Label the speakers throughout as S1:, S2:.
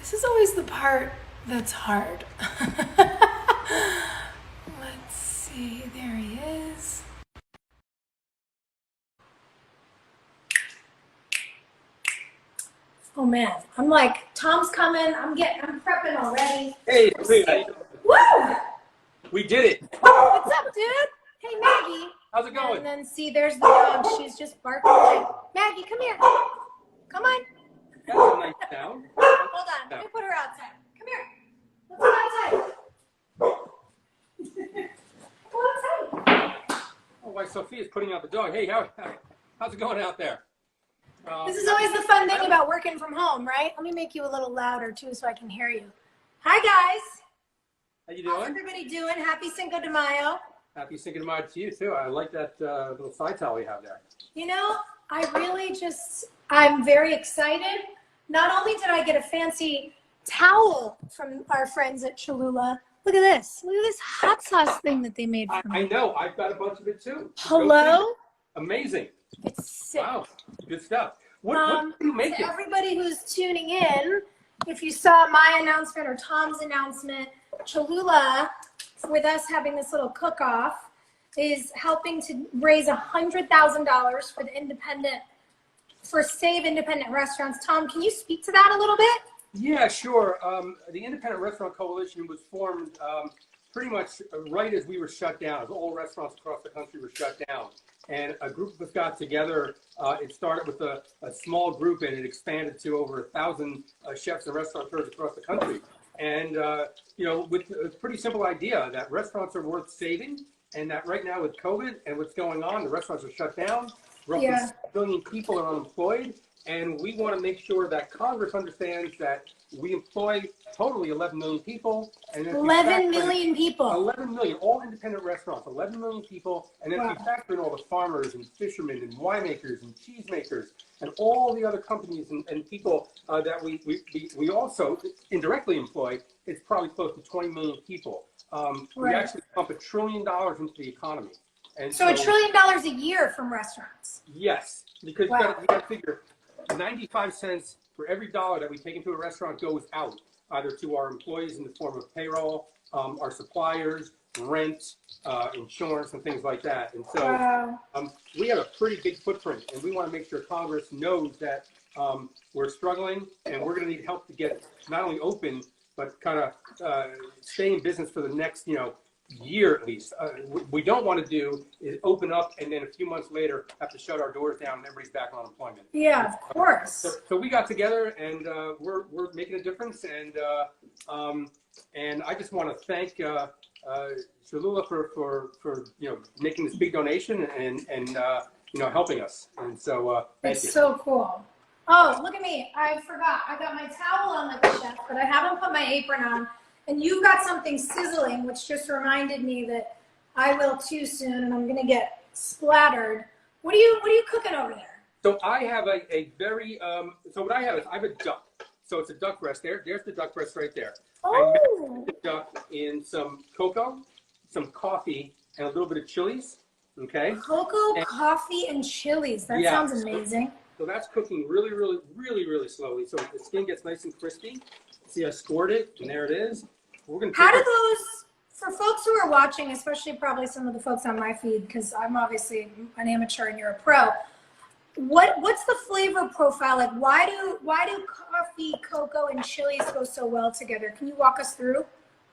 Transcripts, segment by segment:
S1: This is always the part that's hard. Let's see, there he is. Oh man, I'm like, Tom's coming. I'm prepping already.
S2: Hey, Sophia, how you doing?
S1: Woo!
S2: We did it.
S1: What's up, dude? Hey, Maggie.
S2: How's it going?
S1: And then see, there's the dog. She's just barking away. Maggie, come here. Come on.
S2: That's a nice sound.
S1: Hold on. Let me put her outside. Come here. Let's go outside. Go outside.
S2: Oh, why Sophia's putting out the dog. Hey, how's it going out there?
S1: This is always the fun thing about working from home, right? Let me make you a little louder, too, so I can hear you. Hi, guys.
S2: How you doing?
S1: How's everybody doing? Happy Cinco de Mayo.
S2: Happy Cinco de Mayo to you, too. I like that little side towel you have there.
S1: You know, I'm very excited. Not only did I get a fancy towel from our friends at Cholula. Look at this. Look at this hot sauce thing that they made for me.
S2: I know. I've got a bunch of it, too.
S1: Hello?
S2: Amazing.
S1: It's sick.
S2: Wow. Good stuff. What are you making?
S1: To everybody who's tuning in, if you saw my announcement or Tom's announcement, Cholula, with us having this little cook-off, is helping to raise $100,000 for Save Independent Restaurants. Tom, can you speak to that a little bit?
S2: Yeah, sure. The Independent Restaurant Coalition was formed pretty much right as we were shut down, as all restaurants across the country were shut down. And a group of us got together. It started with a small group, and it expanded to over 1,000 chefs and restaurateurs across the country. And, you know, with a pretty simple idea that restaurants are worth saving, and that right now with COVID and what's going on, the restaurants are shut down. Roughly 6 million people are unemployed. And we want to make sure that Congress understands that we employ totally 11 million people. And
S1: 11 million people.
S2: 11 million, all independent restaurants, 11 million people. And then we factor in all the farmers and fishermen and winemakers and cheesemakers and all the other companies and people that we also indirectly employ. It's probably close to 20 million people. We actually pump $1 trillion into the economy. And
S1: so $1 trillion a year from restaurants?
S2: Yes, because you got to figure 95 cents for every dollar that we take into a restaurant goes out, either to our employees in the form of payroll, our suppliers, rent, insurance, and things like that. And so we have a pretty big footprint, and we want to make sure Congress knows that we're struggling, and we're going to need help to get not only open, but kind of stay in business for the next, year at least. What we don't want to do is open up and then a few months later have to shut our doors down and everybody's back on employment.
S1: Yeah, of course.
S2: So we got together and we're making a difference, and I just want to thank Cholula for making this big donation and helping us. And so thank you.
S1: It's so cool. Oh, look at me. I forgot. I got my towel on like a chef, but I haven't put my apron on. And you've got something sizzling, which just reminded me that I will too soon, and I'm gonna get splattered. What are you cooking over there?
S2: So I have a very so what I have is I have a duck. So it's a duck breast there. There's the duck breast right there.
S1: Oh.
S2: I mixed the duck in some cocoa, some coffee, and a little bit of chilies. Okay.
S1: Cocoa, coffee, and chilies. That sounds amazing.
S2: So that's cooking really, really, really, really slowly. So the skin gets nice and crispy. See, I scored it, and there it is. We're gonna.
S1: How do those, for folks who are watching, especially probably some of the folks on my feed, because I'm obviously an amateur and you're a pro. What's the flavor profile like? Why do coffee, cocoa, and chilies go so well together? Can you walk us through?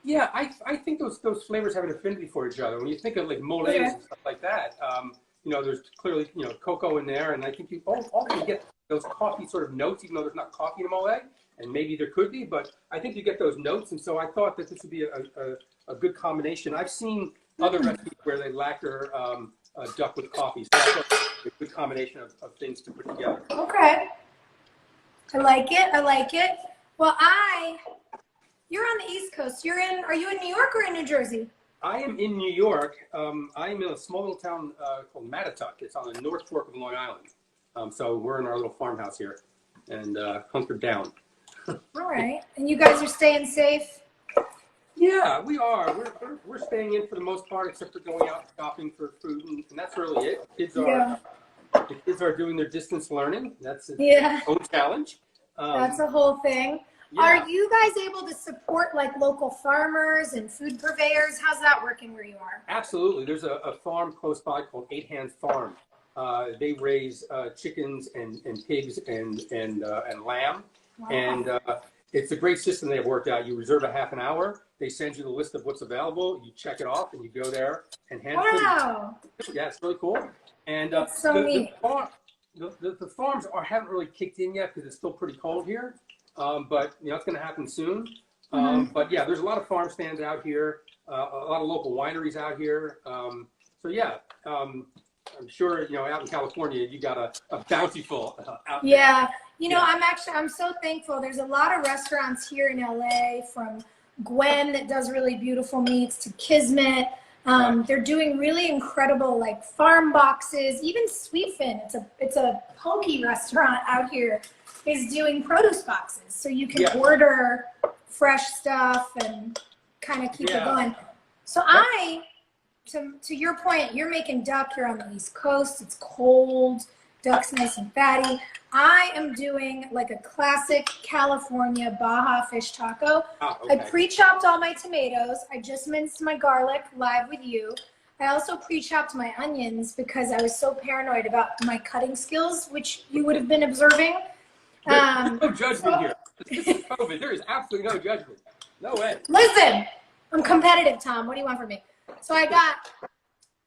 S2: Yeah, I think those flavors have an affinity for each other. When you think of like moles and stuff like that, there's clearly cocoa in there, and I think you often get those coffee sort of notes, even though there's not coffee in a mole. And maybe there could be, but I think you get those notes, and so I thought that this would be a good combination. I've seen other recipes where they lacquer a duck with coffee, so I thought it was a good combination of things to put together.
S1: Okay. I like it. Well, you're on the East Coast. Are you in New York or in New Jersey?
S2: I am in New York. I'm in a small little town called Mattituck. It's on the North Fork of Long Island. So we're in our little farmhouse here and hunkered down.
S1: All right. And you guys are staying safe?
S2: Yeah, we are. We're staying in for the most part, except for going out shopping for food, and that's really it. The kids are doing their distance learning. That's its own challenge.
S1: That's a whole thing.
S2: Yeah.
S1: Are you guys able to support like local farmers and food purveyors? How's that working where you are?
S2: Absolutely. There's a farm close by called Eight Hands Farm. They raise chickens and pigs and lamb.
S1: Wow.
S2: And it's a great system they have worked out. You reserve a half an hour. They send you the list of what's available. You check it off, and you go there and hand it.
S1: Wow.
S2: Yeah, it's really cool. And
S1: That's so neat.
S2: the farms haven't really kicked in yet because it's still pretty cold here. But it's going to happen soon. But yeah, there's a lot of farm stands out here, a lot of local wineries out here. So yeah, I'm sure out in California you got a bountiful out there.
S1: Yeah, I'm so thankful. There's a lot of restaurants here in LA, from Gwen that does really beautiful meats to Kismet. They're doing really incredible like farm boxes. Even Sweetfin, it's a poke restaurant out here, is doing produce boxes, so you can order fresh stuff and kind of keep it going. So to your point, you're making duck here on the East Coast. It's cold, duck's nice and fatty. I am doing like a classic California Baja fish taco.
S2: Oh, okay.
S1: I pre-chopped all my tomatoes. I just minced my garlic live with you. I also pre-chopped my onions because I was so paranoid about my cutting skills, which you would have been observing.
S2: There's no judgment here. This is COVID. There is absolutely no judgment. No way.
S1: Listen, I'm competitive, Tom. What do you want from me? So I got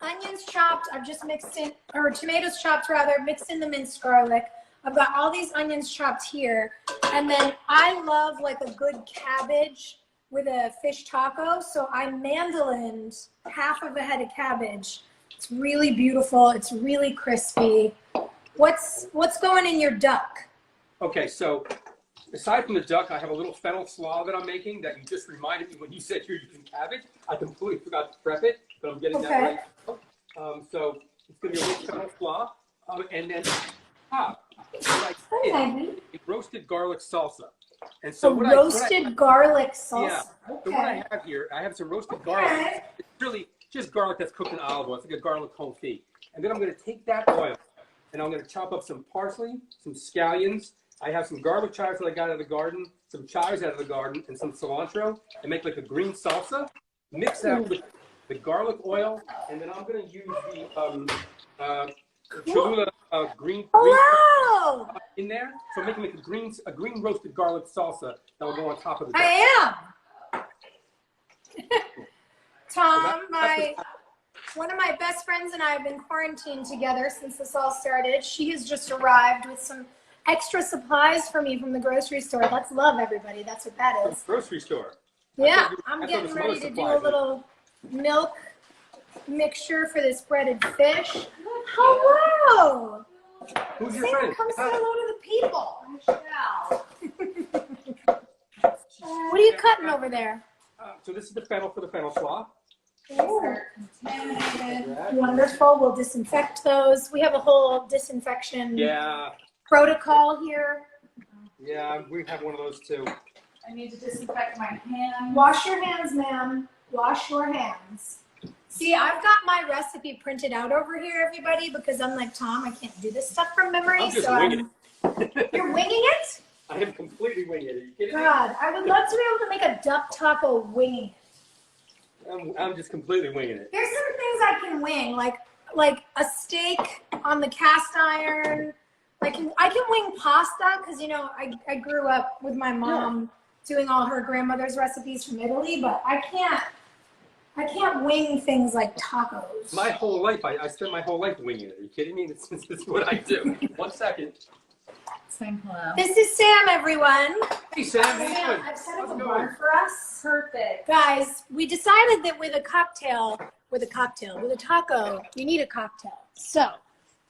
S1: onions chopped. I've just mixed in, or tomatoes chopped rather, mixed in the minced garlic. I've got all these onions chopped here. And then I love like a good cabbage with a fish taco. So I mandolined half of a head of cabbage. It's really beautiful. It's really crispy. What's going in your duck?
S2: Okay, so aside from the duck, I have a little fennel slaw that I'm making that you just reminded me when you said you're using cabbage. I completely forgot to prep it, but I'm getting that right now. So it's going to be a little fennel slaw. And then a roasted garlic salsa. And so
S1: garlic salsa.
S2: Yeah. So what I have here, I have some roasted garlic. It's really just garlic that's cooked in olive oil. It's like a garlic confit. And then I'm going to take that oil and I'm going to chop up some parsley, some scallions. I have some garlic chives that I got out of the garden, some chives out of the garden, and some cilantro, and make like a green salsa. Mix that with the garlic oil, and then I'm going to use the Cholula green in there. So I'm making like a green roasted garlic salsa that will go on top of the.
S1: I am. Tom, one of my best friends and I have been quarantined together since this all started. She has just arrived with some extra supplies for me from the grocery store. Let's love, everybody. That's what that is.
S2: Grocery store.
S1: Yeah, I'm getting ready to do a little milk mixture for this breaded fish. Hello.
S2: Who's your friend?
S1: Come say hello to the people. What are you cutting over there?
S2: So this is the fennel for the fennel slaw.
S1: Wonderful. We'll disinfect those. We have a whole disinfection protocol here.
S2: Yeah, we have one of those too.
S3: I need to disinfect my hands.
S1: Wash your hands, ma'am. Wash your hands. See, I've got my recipe printed out over here, everybody, because I'm like, Tom, I can't do this stuff from memory.
S2: I'm just winging
S1: it. You're winging it?
S2: I am completely winging it. Are you kidding
S1: God,
S2: me?
S1: I would love to be able to make a duck taco winging it.
S2: I'm just completely winging it.
S1: There's some things I can wing, like a steak on the cast iron. I can wing pasta because I grew up with my mom doing all her grandmother's recipes from Italy, but I can't wing things like tacos.
S2: My whole life, I spent my whole life winging it. Are you kidding me? This is what I do. 1 second.
S3: Saying hello.
S1: This is Sam, everyone.
S2: Hey, Sam. How you doing?
S1: I've set up
S2: How's
S1: a
S2: it
S1: bar
S2: going?
S1: for us.
S3: Perfect.
S1: Guys, we decided that with a taco, you need a cocktail. So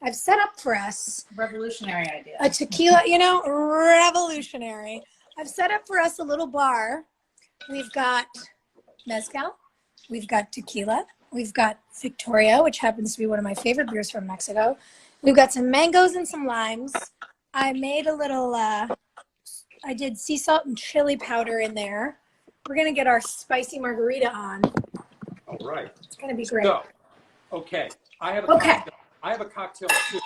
S1: I've set up for us
S3: Revolutionary idea.
S1: a tequila, revolutionary. I've set up for us a little bar. We've got mezcal. We've got tequila. We've got Victoria, which happens to be one of my favorite beers from Mexico. We've got some mangoes and some limes. I made a little, I did sea salt and chili powder in there. We're going to get our spicy margarita on.
S2: All right.
S1: It's going to be great.
S2: So, okay. I have a cocktail too.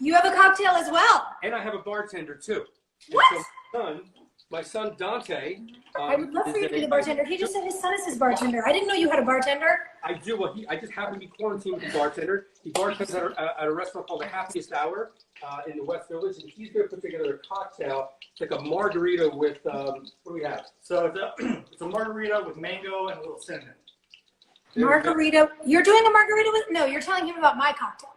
S1: You have a cocktail as well.
S2: And I have a bartender too. And
S1: What?
S2: So my son My son Dante.
S1: I would love for you to be the bartender. He just said his son is his bartender. I didn't know you had a bartender.
S2: I do. Well, I just happened to be quarantined with a bartender. He bartends at a restaurant called the Happiest Hour in the West Village, and he's going to put together a cocktail. It's like a margarita with, what do we have?
S4: So it's a margarita with mango and a little cinnamon.
S1: Margarita. You're doing a margarita with? No, you're telling him about my cocktail.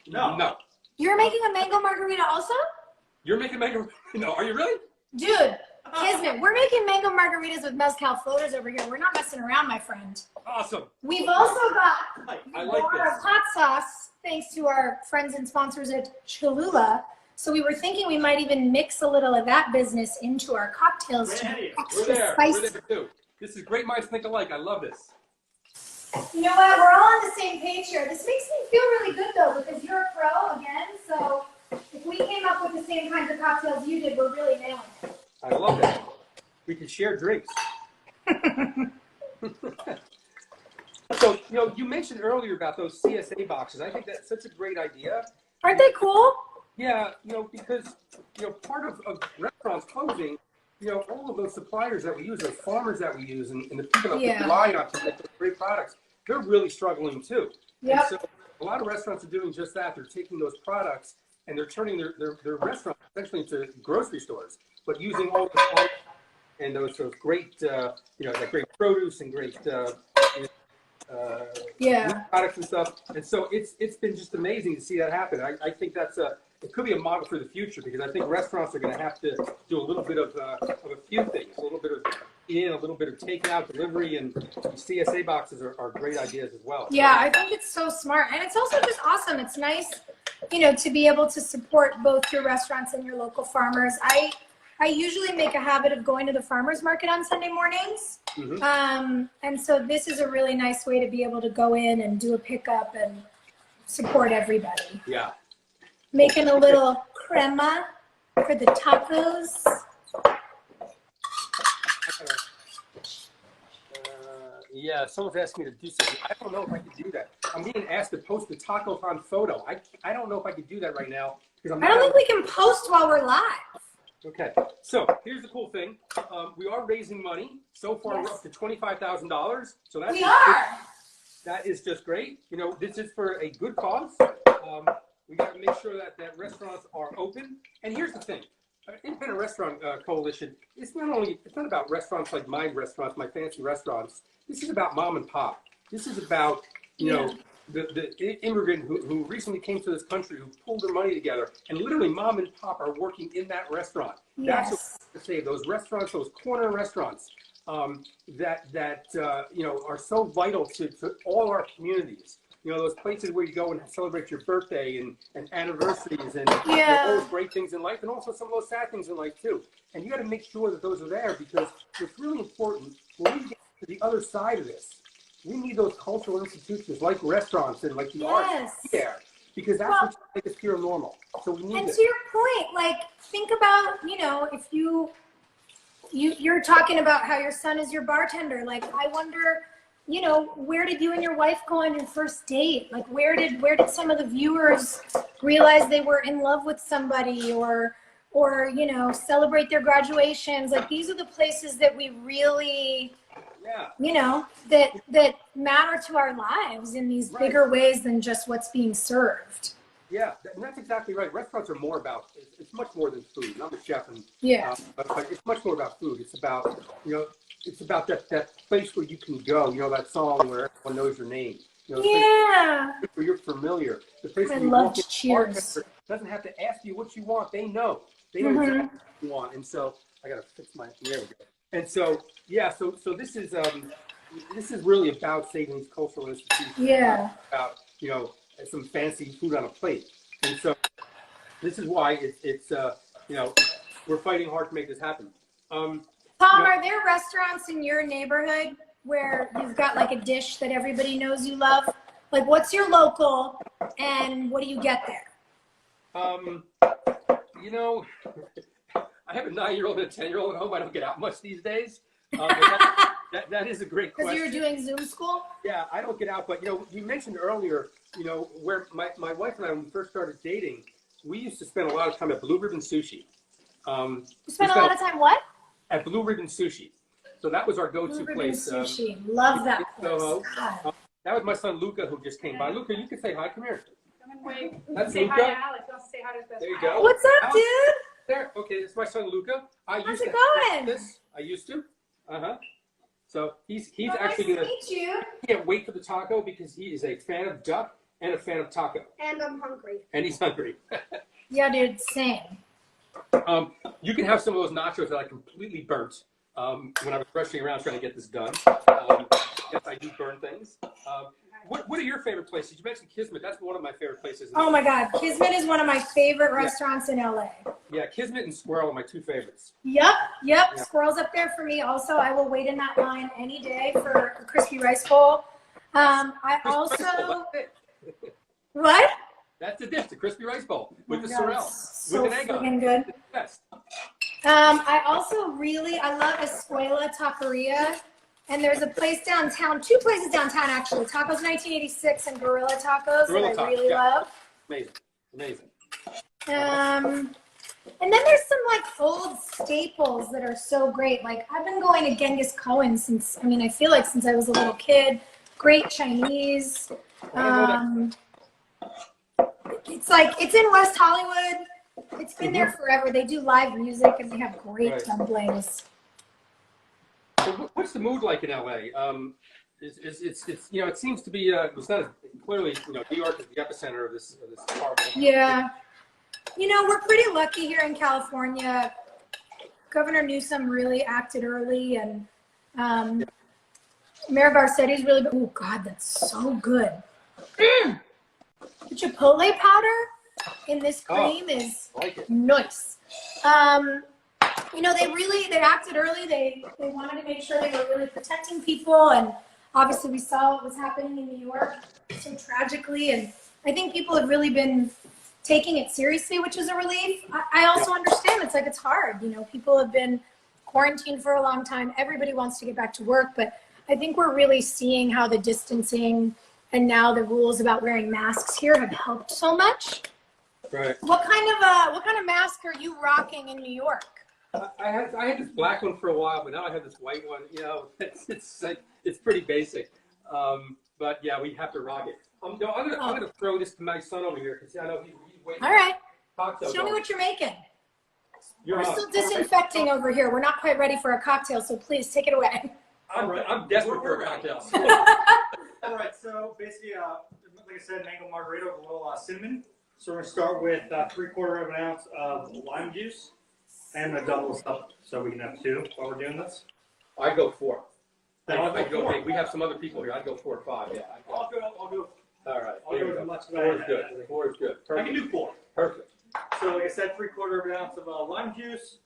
S2: No.
S1: You're making a mango margarita also?
S2: You're making mango? No, are you really?
S1: Dude, Kismet, we're making mango margaritas with mezcal floaters over here. We're not messing around, my friend.
S2: Awesome.
S1: We've also got
S2: I like
S1: more
S2: this.
S1: of hot sauce, thanks to our friends and sponsors at Cholula. So we were thinking we might even mix a little of that business into our cocktails to make
S2: We're
S1: extra
S2: there.
S1: spicy.
S2: We're there too. This is great minds think alike. I love this.
S1: You know what? We're all on the same page here. This makes me feel really good though, because you're a pro again. So if we came up with the same kinds of cocktails you did, we're really nailing it.
S2: I love that. We can share drinks. So, you mentioned earlier about those CSA boxes. I think that's such a great idea.
S1: Aren't they cool?
S2: Yeah, because, part of restaurants closing, all of those suppliers that we use, those farmers that we use, and the people that we rely on to make those great products, they're really struggling too.
S1: Yep.
S2: And so a lot of restaurants are doing just that. They're taking those products and they're turning their restaurants essentially into grocery stores, but using all the and those great, that great produce and great products and stuff. And so it's been just amazing to see that happen. I think it could be a model for the future, because I think restaurants are going to have to do a little bit of a few things, a little bit of a little bit of takeout, delivery, and CSA boxes are great ideas as well.
S1: Yeah, I think it's so smart. And it's also just awesome. It's nice, to be able to support both your restaurants and your local farmers. I usually make a habit of going to the farmers market on Sunday mornings. Mm-hmm. And so this is a really nice way to be able to go in and do a pickup and support everybody.
S2: Yeah.
S1: Making a little crema for the tacos.
S2: Yeah, someone's asking me to do something. I don't know if I could do that. I'm being asked to post the TacoCon photo. I don't know if I could do that right now.
S1: I don't think we can post while we're live.
S2: Okay, so here's the cool thing. We are raising money. So far, we're up to $25,000. So that is just great. This is for a good cause. We got to make sure that restaurants are open. And here's the thing. Independent Restaurant Coalition, it's not about restaurants like my restaurants, my fancy restaurants. This is about mom and pop. This is about, the immigrant who recently came to this country, who pulled their money together, and literally mom and pop are working in that restaurant.
S1: Yes.
S2: That's what I have to say. Those restaurants, those corner restaurants, that are so vital to all our communities. Those places where you go and celebrate your birthday and anniversaries and all those great things in life, and also some of those sad things in life too. And you got to make sure that those are there, because it's really important when we get to the other side of this. We need those cultural institutions like restaurants and like the arts there, because that's what makes us feel normal. So we need
S1: And to your point, think about, if you're talking about how your son is your bartender. I wonder, where did you and your wife go on your first date? Where did some of the viewers realize they were in love with somebody, or celebrate their graduations? These are the places that we really, that matter to our lives in these bigger ways than just what's being served.
S2: Yeah, and that's exactly right. Restaurants are more about, it's much more than food. I'm a chef, and but it's much more about food. It's about, it's about that place where you can go, that song where everyone knows your name. Where you're familiar. The place where you walk in, Cheers doesn't have to ask you what you want. They know. They know exactly what you want. And so I gotta fix there we go. And so so this is really about saving these cultural institutions.
S1: Yeah.
S2: About some fancy food on a plate. And so this is why it's we're fighting hard to make this happen.
S1: Tom, are there restaurants in your neighborhood where you've got a dish that everybody knows you love? What's your local, and what do you get there?
S2: I have a 9-year-old and a 10-year-old at home. I don't get out much these days. That is a great question.
S1: Because you were doing Zoom school?
S2: Yeah, I don't get out. But, you mentioned earlier, where my wife and I, when we first started dating, we used to spend a lot of time at Blue Ribbon Sushi.
S1: You spent a lot of time what?
S2: at Blue Ribbon Sushi. So that was our
S1: Blue
S2: go-to
S1: Ribbon
S2: place.
S1: Sushi. Love that place.
S2: So,
S1: God.
S2: that was my son Luca who just came by. Luca, you can say hi. Come here.
S3: Come and wait.
S2: That's
S3: Say hi
S2: Luca.
S3: to Alex. Don't say hi to the
S2: There you go.
S1: What's up,
S2: Alex,
S1: dude?
S2: There. Okay, it's my son Luca. I
S1: How's
S2: used
S1: it
S2: to
S1: going?
S2: have this. I used to. So he's
S1: Oh,
S2: actually
S1: nice
S2: gonna.
S1: to meet you.
S2: Can't wait for the taco because he is a fan of duck and a fan of taco,
S1: And I'm hungry.
S2: and he's hungry.
S1: Yeah, dude, same.
S2: You can have some of those nachos that I completely burnt when I was rushing around trying to get this done. Yes, I do burn things. What are your favorite places? You mentioned Kismet. That's one of my favorite places.
S1: Oh my God, Kismet is one of my favorite restaurants in LA.
S2: Yeah, Kismet and Squirrel are my two favorites.
S1: Yep.
S2: Yeah.
S1: Squirrel's up there for me. Also, I will wait in that line any day for a crispy rice bowl. I also what?
S2: That's the dish, the crispy rice bowl with the
S1: Oh my God,
S2: sorrel,
S1: so
S2: with an egg on
S1: friggin'
S2: it.
S1: good.
S2: It's the best.
S1: I also I love Escuela Taqueria. And there's a place downtown, two places downtown actually, Tacos 1986 and Gorilla Tacos
S2: Gorilla
S1: that I
S2: Tacos,
S1: really
S2: yeah.
S1: love.
S2: Amazing.
S1: And then there's some like old staples that are so great. Like I've been going to Genghis Cohen since I feel like since I was a little kid. Great Chinese. It's in West Hollywood. It's been there forever. They do live music and they have great dumplings.
S2: So what's the mood like in LA? It's it seems to be it's not clearly New York is the epicenter of this horrible.
S1: Yeah. We're pretty lucky here in California. Governor Newsom really acted early, and Mayor Garcetti's really. Oh God, that's so good. The chipotle powder in this cream is nice. They acted early. They wanted to make sure they were really protecting people, and obviously we saw what was happening in New York so tragically, and I think people have really been taking it seriously, which is a relief. I also understand it's hard. People have been quarantined for a long time. Everybody wants to get back to work, but I think we're really seeing how the distancing and now the rules about wearing masks here have helped so much.
S2: Right.
S1: What kind of mask are you rocking in New York?
S2: I had this black one for a while, but now I have this white one. It's pretty basic. But yeah, we have to rock it. I'm gonna throw this to my son over here because I know he's waiting.
S1: All right.
S2: Cocktail
S1: Show me what you're making.
S2: You're
S1: We're
S2: on.
S1: still disinfecting over here. We're not quite ready for a cocktail, so please take it away.
S2: I'm desperate for a cocktail.
S4: All right, so basically, like I said, mango margarita with a little cinnamon. So we're gonna start with 3/4 of an ounce of lime juice and a double stuff, so we can have two while we're doing this.
S2: I go 4.
S4: I'll go
S2: I go
S4: 4.
S2: big. We have some other people here. I'd go 4 or 5. Yeah.
S4: I'll go.
S2: All right.
S4: I'll
S2: Here
S4: go
S2: we
S4: as
S2: go.
S4: much as
S2: 4 is
S4: I
S2: good.
S4: can.
S2: 4 is good.
S4: I can
S2: Perfect.
S4: do 4.
S2: Perfect.
S4: So like I said, 3/4 of an ounce of lime juice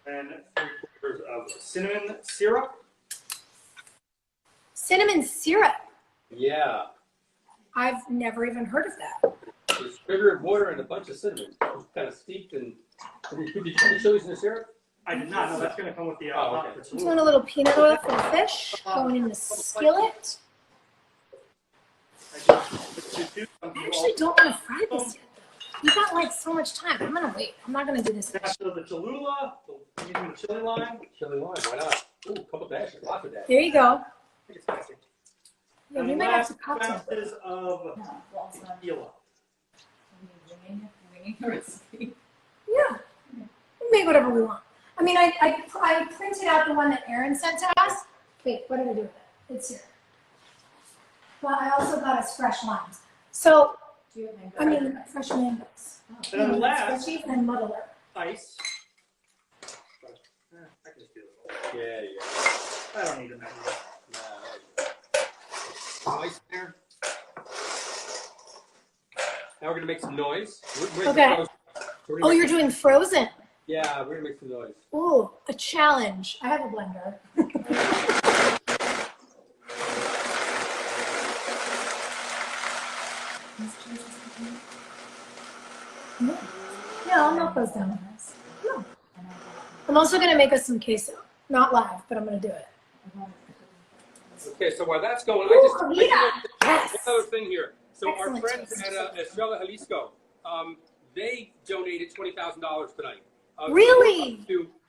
S4: and 3/4 of cinnamon syrup.
S1: Cinnamon syrup.
S2: Yeah.
S1: I've never even heard of that.
S2: It's sugar and water and a bunch of cinnamon. It's kind of steeped in. Did you put the chilies in the syrup?
S4: I did not know that's going to come with the
S2: okay.
S1: I'm doing a little peanut oil for the fish, going in the skillet.
S4: I
S1: I actually don't want to fry this yet, though. You got so much time. I'm gonna wait. I'm not gonna do this.
S4: So the Cholula, using the chili lime.
S2: Chili lime. Why not? Ooh, a couple dashes. Lots of dashes.
S1: There you go.
S4: I think it's fancy.
S1: Yeah,
S4: And
S1: we
S4: the
S1: might have to
S4: last
S1: cocktail.
S4: ounces of
S3: No, well, it's not.
S4: tequila.
S3: We need the recipe.
S1: Yeah, we make whatever we want. I printed out the one that Aaron sent to us. Wait, what did I do with it? It's here. Well, I also got us fresh limes. So,
S3: Do you have mango?
S1: fresh mangoes.
S4: And then last,
S1: Especially and muddler.
S4: ice. I can just do this.
S2: Yeah, yeah.
S4: I don't need a measure.
S2: Ice there. Now we're gonna make some noise.
S1: Okay. Oh, you're doing frozen.
S2: Yeah, we're gonna make some noise.
S1: Ooh, a challenge. I have a blender. Yeah, I'll melt those down. No. I'm also gonna make us some queso. Not live, but I'm gonna do it.
S2: Okay, so while that's going,
S1: Ooh, yes.
S2: another thing here. So
S1: Excellent
S2: our friends
S1: choice.
S2: at Estrella Jalisco, they donated $20,000 tonight
S1: Really?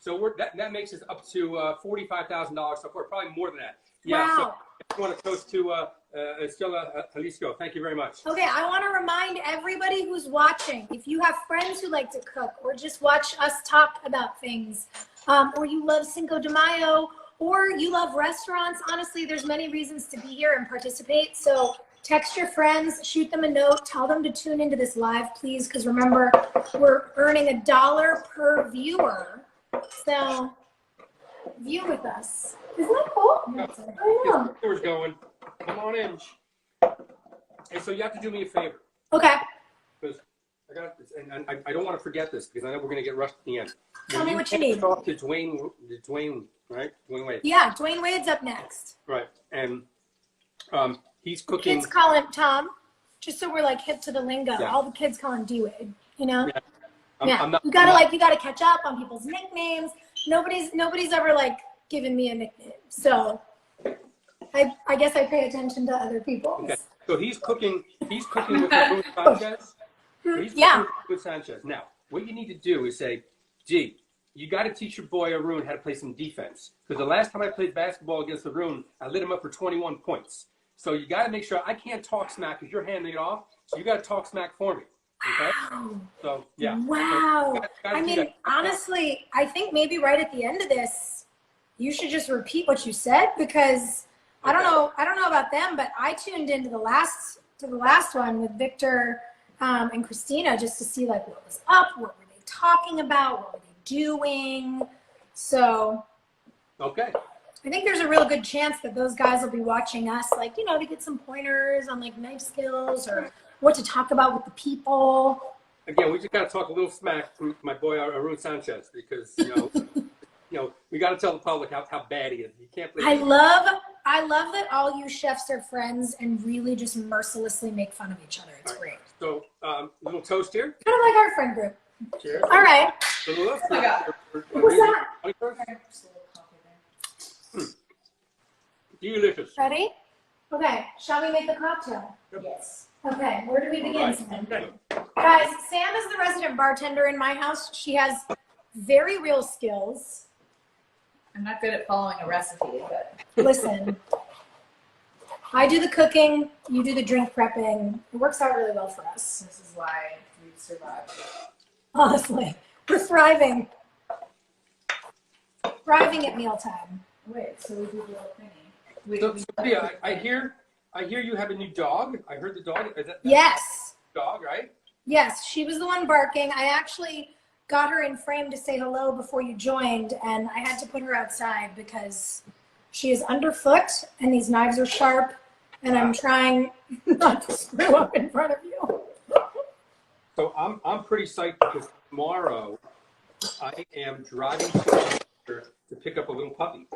S2: That makes us up to $45,000 so far, probably more than that. Yeah.
S1: Wow.
S2: So I want to toast to Estela Jalisco. Thank you very much.
S1: Okay, I want to remind everybody who's watching, if you have friends who like to cook or just watch us talk about things, or you love Cinco de Mayo, or you love restaurants, honestly, there's many reasons to be here and participate. So text your friends, shoot them a note, tell them to tune into this live, please, because remember, we're earning $1 per viewer. So view with us. Isn't that cool?
S2: Yeah.
S1: I know.
S2: Viewers going. Come on in. And so you have to do me a favor.
S1: Okay.
S2: Because I got this, and I don't want to forget this because I know we're going to get rushed at the end.
S1: Tell me what you need.
S2: Talk to Dwayne, right? Dwayne Wade.
S1: Yeah, Dwayne Wade's up next.
S2: Right, and he's
S1: The
S2: cooking.
S1: kids call him Tom, just so we're like hip to the lingo.
S2: Yeah.
S1: All the kids call him D Wade. You know?
S2: Yeah.
S1: Yeah.
S2: I'm not,
S1: you gotta catch up on people's nicknames. Nobody's ever like given me a nickname, so I guess I pay attention to other people's.
S2: Okay, so he's cooking with Luis Sanchez. He's
S1: Yeah.
S2: cooking with Sanchez. Now, what you need to do is say, gee, you got to teach your boy Arun how to play some defense. Because the last time I played basketball against Arun, I lit him up for 21 points. So you got to make sure I can't talk smack because you're handing it off. So you got to talk smack for me. Okay?
S1: Wow.
S2: So yeah.
S1: Wow.
S2: So, gotta
S1: I
S2: do
S1: mean,
S2: that.
S1: honestly, I think maybe right at the end of this, you should just repeat what you said because I don't know about them, but I tuned into the last one with Victor and Christina just to see like what was up, what were they talking about, what were they doing. So
S2: Okay.
S1: I think there's a real good chance that those guys will be watching us, like, you know, to get some pointers on like knife skills or what to talk about with the people.
S2: Again, we just got to talk a little smack from my boy Arun Sanchez because we got to tell the public how bad he is. You can't believe
S1: I love that all you chefs are friends and really just mercilessly make fun of each other. It's great.
S2: So, little toast here.
S1: Kind of like our friend group.
S2: Cheers.
S1: All right.
S2: Oh
S3: my God.
S1: What's that?
S2: Delicious.
S1: Ready? Okay. Shall we make the cocktail?
S3: Yes.
S1: Okay. Where do we begin,
S2: Right.
S1: Sam?
S2: Okay.
S1: Guys, Sam is the resident bartender in my house. She has very real skills.
S3: I'm not good at following a recipe, but
S1: Listen, I do the cooking, you do the drink prepping. It works out really well for us.
S3: this is why we've survived.
S1: Honestly, we're thriving. Thriving at mealtime.
S3: Wait, so we do the little thingy.
S2: So, Sophia, I hear you have a new dog. I heard the dog. Is that
S1: Yes.
S2: dog, right?
S1: Yes, she was the one barking. I actually got her in frame to say hello before you joined, and I had to put her outside because she is underfoot and these knives are sharp, and I'm trying not to screw up in front of you.
S2: So I'm pretty psyched because tomorrow I am driving to pick up a little puppy.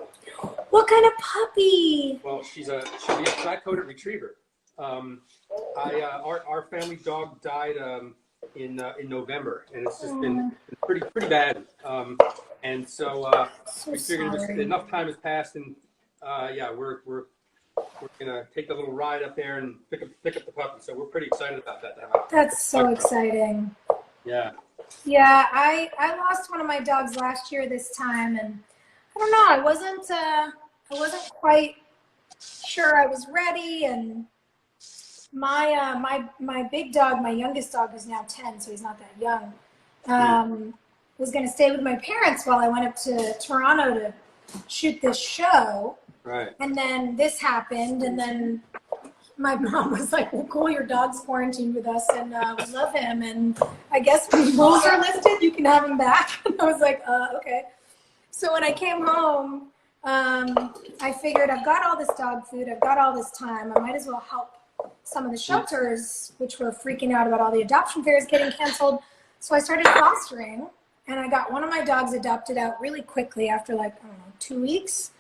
S1: What kind of puppy?
S2: Well, she'll be a flat-coated retriever. Our family dog died in November, and it's just been pretty bad. And so
S1: So
S2: we figured
S1: sorry.
S2: enough time has passed, and we're gonna take the little ride up there and pick up the puppy. So we're pretty excited about that.
S1: That's so exciting.
S2: Yeah.
S1: Yeah, I lost one of my dogs last year this time, and I don't know, I wasn't quite sure I was ready, and my big dog, my youngest dog, who's now 10, so he's not that young, was going to stay with my parents while I went up to Toronto to shoot this show.
S2: Right.
S1: And then this happened, and then my mom was like, well, cool, your dog's quarantined with us, and we love him, and I guess when rules are lifted, you can have him back. And I was like, okay. So when I came home, I figured I've got all this dog food, I've got all this time, I might as well help some of the shelters, which were freaking out about all the adoption fairs getting canceled. So I started fostering, and I got one of my dogs adopted out really quickly after 2 weeks.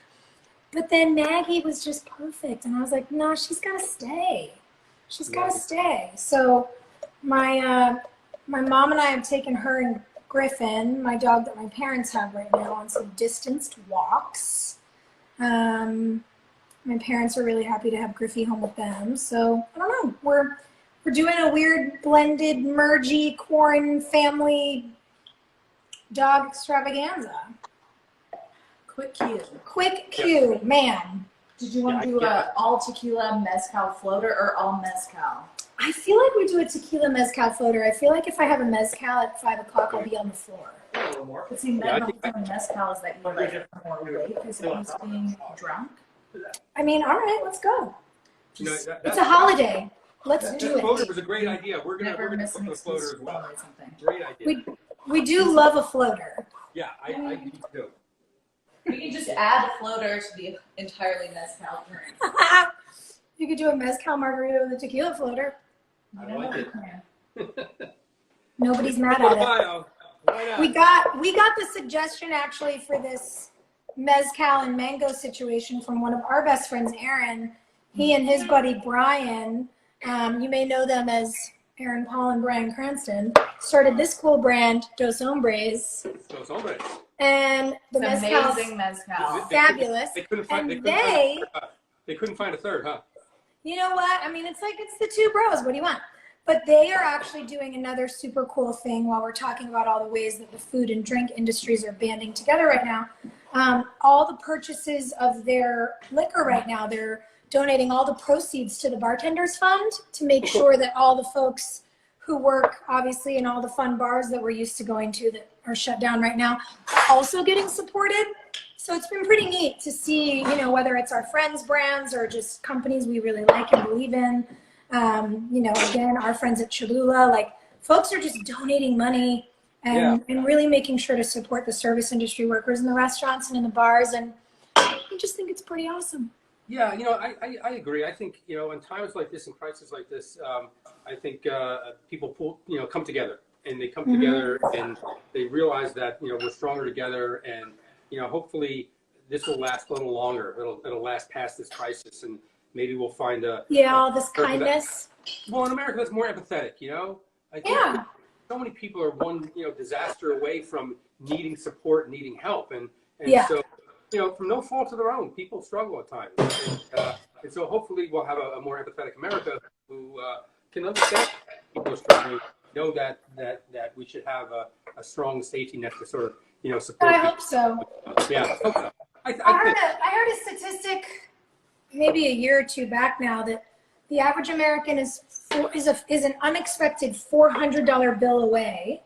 S1: But then Maggie was just perfect, and I was like, no, she's got to stay. She's got to stay. So my mom and I have taken her and Griffin, my dog that my parents have right now, on some distanced walks. My parents are really happy to have Griffey home with them. So I don't know. We're doing a weird blended, mergy, quarantine family dog extravaganza.
S3: Quick cue.
S1: Quick cue, man.
S3: Did you want to do a all tequila mezcal floater or all mezcal?
S1: I feel like we do a tequila mezcal floater. I feel like if I have a mezcal at 5 o'clock, I'll be on the floor.
S4: A little more.
S3: But see,
S2: Yeah, I
S3: the
S2: think-
S3: whole thing with mezcal is that you like more awake because he's being drunk.
S1: I mean, all right, let's go.
S2: You know,
S1: It's a holiday. Let's
S2: That
S1: do
S2: floater
S1: it.
S2: was a great idea. We're gonna
S3: Never
S2: put
S3: miss an
S2: the floater
S3: excuse
S2: as well.
S3: to something.
S2: Great idea.
S1: We do love a floater.
S2: Yeah, I do too.
S3: We can just add a floater to the entirely mezcal drink.
S1: You could do a mezcal margarita with a tequila floater.
S2: I like it.
S1: Nobody's mad
S2: Put a
S1: at it.
S2: bio. Why not?
S1: We got the suggestion actually for this mezcal and mango situation from one of our best friends, Aaron. He and his buddy Brian, you may know them as Aaron Paul and Brian Cranston, started this cool brand, Dos Hombres,
S2: So it's over.
S1: and the
S3: It's
S1: mezcal's
S3: amazing mezcal.
S1: fabulous.
S2: They couldn't find.
S1: And
S2: They couldn't find a third, huh?
S1: You know what? I mean, it's like it's the two bros. What do you want? But they are actually doing another super cool thing while we're talking about all the ways that the food and drink industries are banding together right now. All the purchases of their liquor right now, they're donating all the proceeds to the Bartenders Fund to make sure that all the folks who work, obviously, in all the fun bars that we're used to going to that are shut down right now, are also getting supported. So it's been pretty neat to see, you know, whether it's our friends' brands or just companies we really like and believe in. You know, again, our friends at Cholula, like folks are just donating money and really making sure to support the service industry workers in the restaurants and in the bars. And I just think it's pretty awesome.
S2: Yeah, you know, I agree. I think, you know, in times like this, in crises like this, I think people come together, and they come together and they realize that, you know, we're stronger together, and, you know, hopefully this will last a little longer. It'll last past this crisis, and maybe we'll find
S1: all this kindness.
S2: Well, in America, that's more empathetic, you know? I think so many people are one, you know, disaster away from needing support, needing help. And so, you know, from no fault of their own, people struggle at times. And so hopefully we'll have a more empathetic America who can understand people are struggling, know that we should have a strong safety net to sort of, you know, support
S1: I
S2: people.
S1: hope so.
S2: Yeah, I hope so. I
S1: I heard a statistic maybe a year or two back now that the average American is an unexpected $400 bill away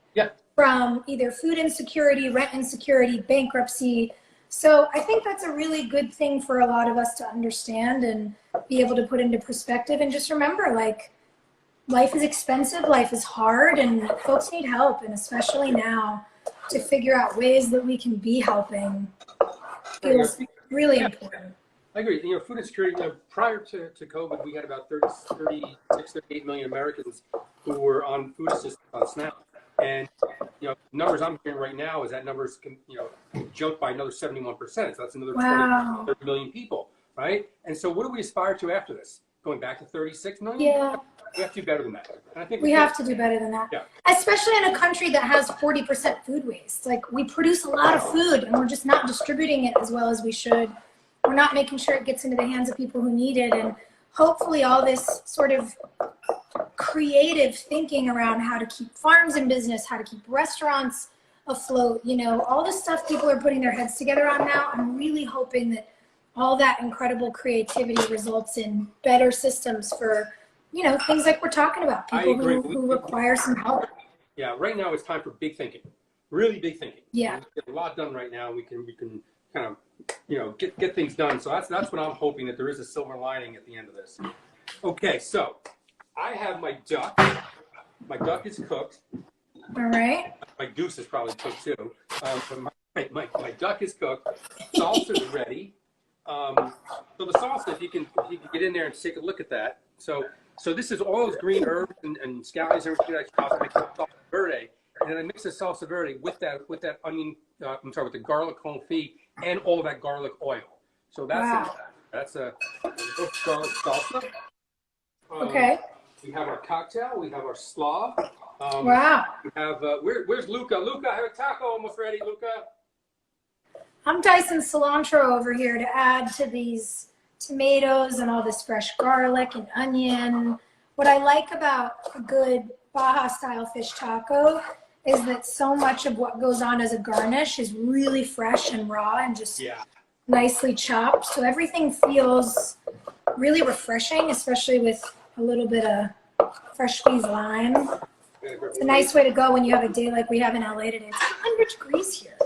S1: from either food insecurity, rent insecurity, bankruptcy. So I think that's a really good thing for a lot of us to understand and be able to put into perspective, and just remember, like, life is expensive, life is hard, and folks need help, and especially now to figure out ways that we can be helping feels really important.
S2: I agree. You know, food insecurity, you know, prior to COVID, we had about 38 million Americans who were on food assistance on SNAP. And, you know, numbers I'm hearing right now is that numbers can, you know, jump by another 71%. So that's another 30 million people, right? And so what do we aspire to after this? Going back to 36 million?
S1: Yeah.
S2: We have to do better than that. And I think
S1: We have to do better than that.
S2: Yeah.
S1: Especially in a country that has 40% food waste. Like, we produce a lot of food and we're just not distributing it as well as we should. We're not making sure it gets into the hands of people who need it. And hopefully all this sort of creative thinking around how to keep farms in business, how to keep restaurants afloat, you know, all the stuff people are putting their heads together on now, I'm really hoping that all that incredible creativity results in better systems for, you know, things like we're talking about, people who require some help.
S2: Yeah, right now it's time for big thinking, really big thinking.
S1: Yeah.
S2: We get a lot done right now. We can kind of, you know, get things done. So that's what I'm hoping, that there is a silver lining at the end of this. Okay, so I have my duck. My duck is cooked.
S1: All right.
S2: My goose is probably cooked too. But my duck is cooked. Salsa is ready. So the salsa, if you can get in there and take a look at that. So this is all those green herbs and scallions and everything that I make salsa verde. And then I mix the salsa verde with that onion. With the garlic confit and all that garlic oil. So that's a garlic salsa.
S1: Okay.
S2: We have our cocktail. We have our slaw.
S1: Wow.
S2: We have where's Luca? Luca, I have a taco almost ready. Luca.
S1: I'm dicing cilantro over here to add to these tomatoes and all this fresh garlic and onion. What I like about a good Baja style fish taco is that so much of what goes on as a garnish is really fresh and raw and just nicely chopped. So everything feels really refreshing, especially with a little bit of fresh squeezed lime. It's a nice way to go when you have a day like we have in LA today. It's 100 degrees here.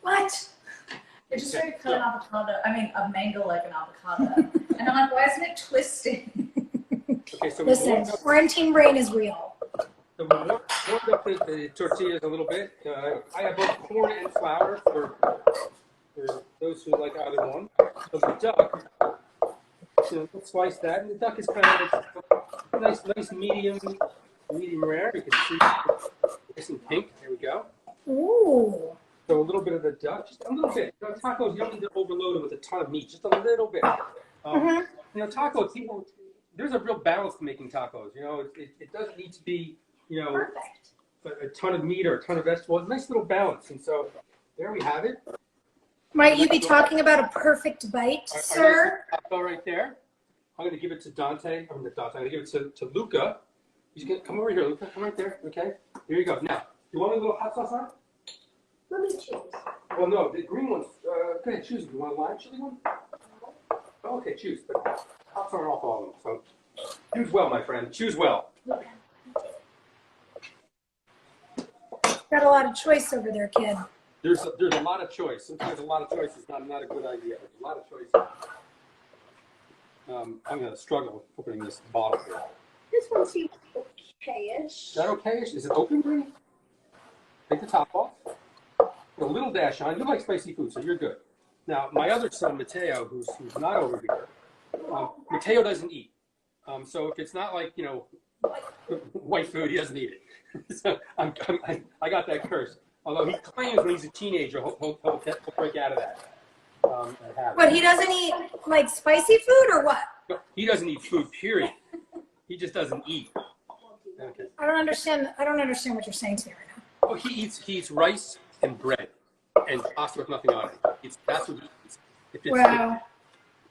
S1: What?
S3: They're just trying to cut an avocado. I mean, a mango like an avocado. And I'm like, why isn't it twisting?
S2: Okay, so
S1: Listen, quarantine brain is real.
S2: we warmed up the tortillas a little bit. I have both corn and flour for those who like either one. So the duck, so let's slice that. And the duck is kind of nice medium rare. You can see nice and pink. Here we go.
S1: Ooh.
S2: So a little bit of the duck, just a little bit. You know, tacos, you don't need to overload them with a ton of meat, just a little bit. You know, tacos, people, there's a real balance to making tacos. You know, it doesn't need to be, you know, a ton of meat or a ton of vegetables. Nice little balance. And so there we have it.
S1: Might you be talking about a perfect bite, sir?
S2: Taco right there. I'm going to give it to Dante. I'm going to give it to Luca. He's going to come over here, Luca. Come right there. Okay. Here you go. Now, you want a little hot sauce on it?
S1: Let me choose.
S2: Well, no, the green one's, go ahead, choose. You want a lime chili one? Oh, okay, choose. But I'll turn off all of them. So choose well, my friend. Choose well.
S1: Got a lot of choice over there, kid.
S2: There's a lot of choice. Sometimes a lot of choice is not a good idea. There's a lot of choice. I'm going to struggle with opening this bottle here.
S5: This one seems okay-ish.
S2: Is that okay-ish? Is it open, Bree? Take the top off. Put a little dash on. You like spicy food, so you're good. Now, my other son, Mateo, who's not over here, Mateo doesn't eat. So if it's not like, you know, white food, he doesn't eat it. So I got that curse. Although he claims when he's a teenager, he'll break out of that.
S1: What, he doesn't eat, like, spicy food or what?
S2: No, he doesn't eat food, period. He just doesn't eat. Okay.
S1: I don't understand what you're saying to me right now.
S2: Oh, he eats rice and bread and pasta with nothing on it. That's what he eats. If it's,
S1: Wow.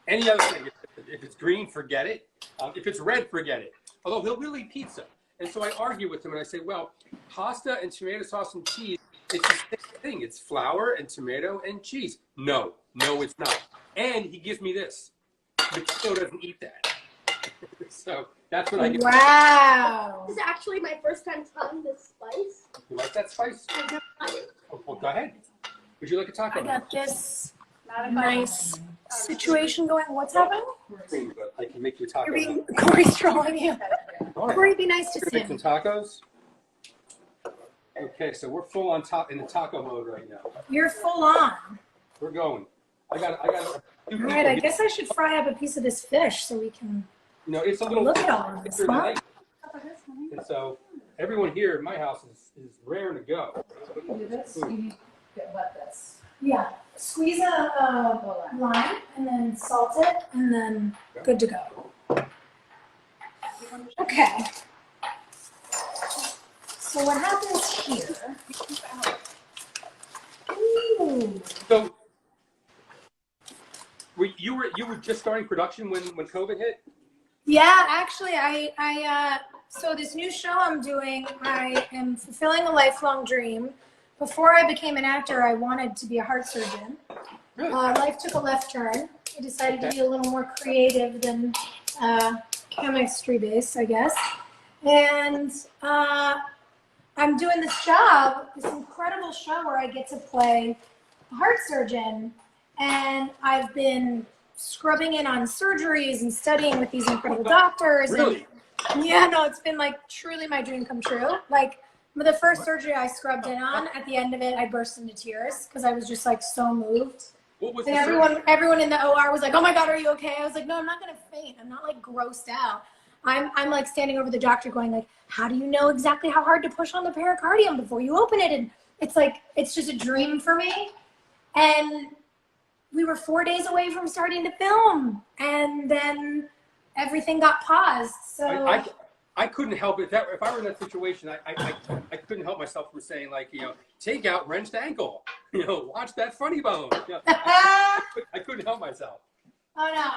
S2: any other thing, if it's green, forget it. If it's red, forget it. Although he'll really eat pizza. And so I argue with him and I say, well, pasta and tomato sauce and cheese, it's the same thing. It's flour and tomato and cheese. No, it's not. And he gives me this. Mateo doesn't eat that. So that's what I get.
S1: Wow.
S5: This is actually my first time trying this spice.
S2: You like that spice? Oh, well, go ahead. Would you like a taco?
S1: I got this nice situation going. What's happening?
S2: But I can make you a taco.
S1: Corey's trolling you.
S2: All right.
S1: Corey, be nice to
S2: We're
S1: see
S2: gonna make
S1: him.
S2: some tacos. Okay, so we're full on top in the taco mode right now.
S1: You're full on.
S2: We're going. I got.
S1: All right, I guess I should fry up a piece of this fish so we can
S2: You know, it's a little.
S1: look at all of this. Huh?
S2: And so everyone here in my house is raring to go.
S3: You do this, you need to get wet this.
S1: Yeah. Squeeze a lime and then salt it and then good to go. Okay. So what happens here? Ooh.
S2: So you were just starting production when COVID hit?
S1: Yeah, actually, so this new show I'm doing, I am fulfilling a lifelong dream. Before I became an actor, I wanted to be a heart surgeon.
S2: Really?
S1: Life took a left turn. I decided to be a little more creative than chemistry based, I guess. And I'm doing this job, this incredible show where I get to play a heart surgeon. And I've been scrubbing in on surgeries and studying with these incredible doctors.
S2: Really?
S1: And yeah, no, it's been like truly my dream come true. Like the first surgery I scrubbed in on, at the end of it, I burst into tears because I was just like so moved.
S2: What was
S1: And
S2: the
S1: everyone in the OR was like, "Oh my God, are you okay?" I was like, "No, I'm not gonna faint. I'm not like grossed out. I'm like standing over the doctor going like, how do you know exactly how hard to push on the pericardium before you open it?" And it's like, it's just a dream for me. And we were 4 days away from starting to film, and then everything got paused. So
S2: I couldn't help it. If I were in that situation, I couldn't help myself from saying, like, you know, take out wrenched ankle. You know, watch that funny bone. You know, I couldn't help myself.
S1: Oh no,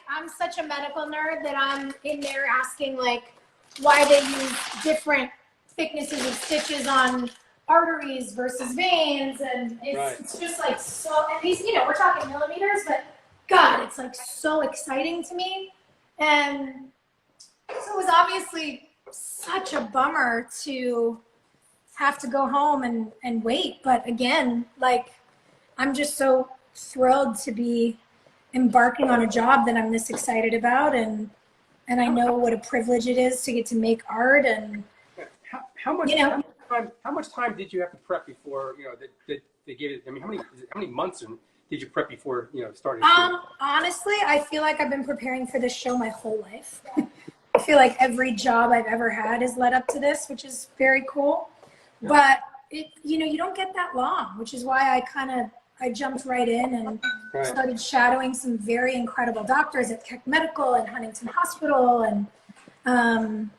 S1: I'm such a medical nerd that I'm in there asking like why they use different thicknesses of stitches on arteries versus veins, and it's just like so. And these, we're talking millimeters, but God, it's like so exciting to me. And so it was obviously such a bummer to have to go home and wait. But again, like, I'm just so thrilled to be embarking on a job that I'm this excited about, and I know what a privilege it is to get to make art. And
S2: how much time did you have to prep before that they gave it? I mean, how many months did you prep before starting?
S1: Honestly, I feel like I've been preparing for this show my whole life. I feel like every job I've ever had has led up to this, which is very cool. Yeah. But you don't get that long, which is why I jumped right in and started shadowing some very incredible doctors at Keck Medical and Huntington Hospital, and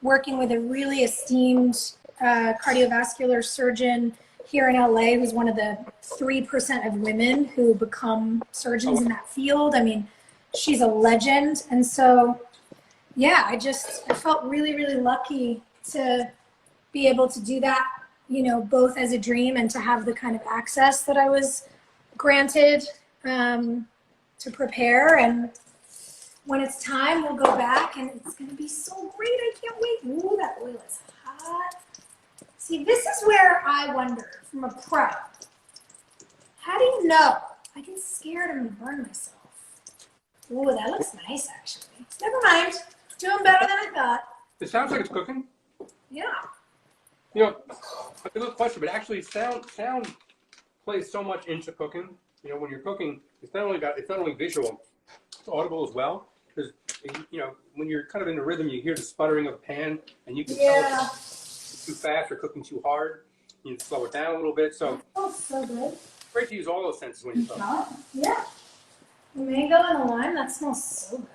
S1: working with a really esteemed cardiovascular surgeon here in LA, who's one of the 3% of women who become surgeons in that field. I mean, she's a legend. And so, yeah, I felt really, really lucky to be able to do that, both as a dream and to have the kind of access that I was granted to prepare. And when it's time, we'll go back, and it's going to be so great. I can't wait. Ooh, that oil is hot. See, this is where I wonder, from a pro, how do you know? I get scared I'm going to burn myself. Ooh, that looks nice, actually. Never mind. Doing better than I thought.
S2: It sounds like it's cooking.
S1: Yeah.
S2: A little question, but actually sound plays so much into cooking. When you're cooking, it's not only visual, it's audible as well. Because when you're kind of in the rhythm, you hear the sputtering of a pan, and you can tell if it's too fast or cooking too hard. You can slow it down a little bit. So
S1: So good.
S2: It's great to use all those senses when you're cooking.
S1: Yeah. The mango and the lime, that smells so good.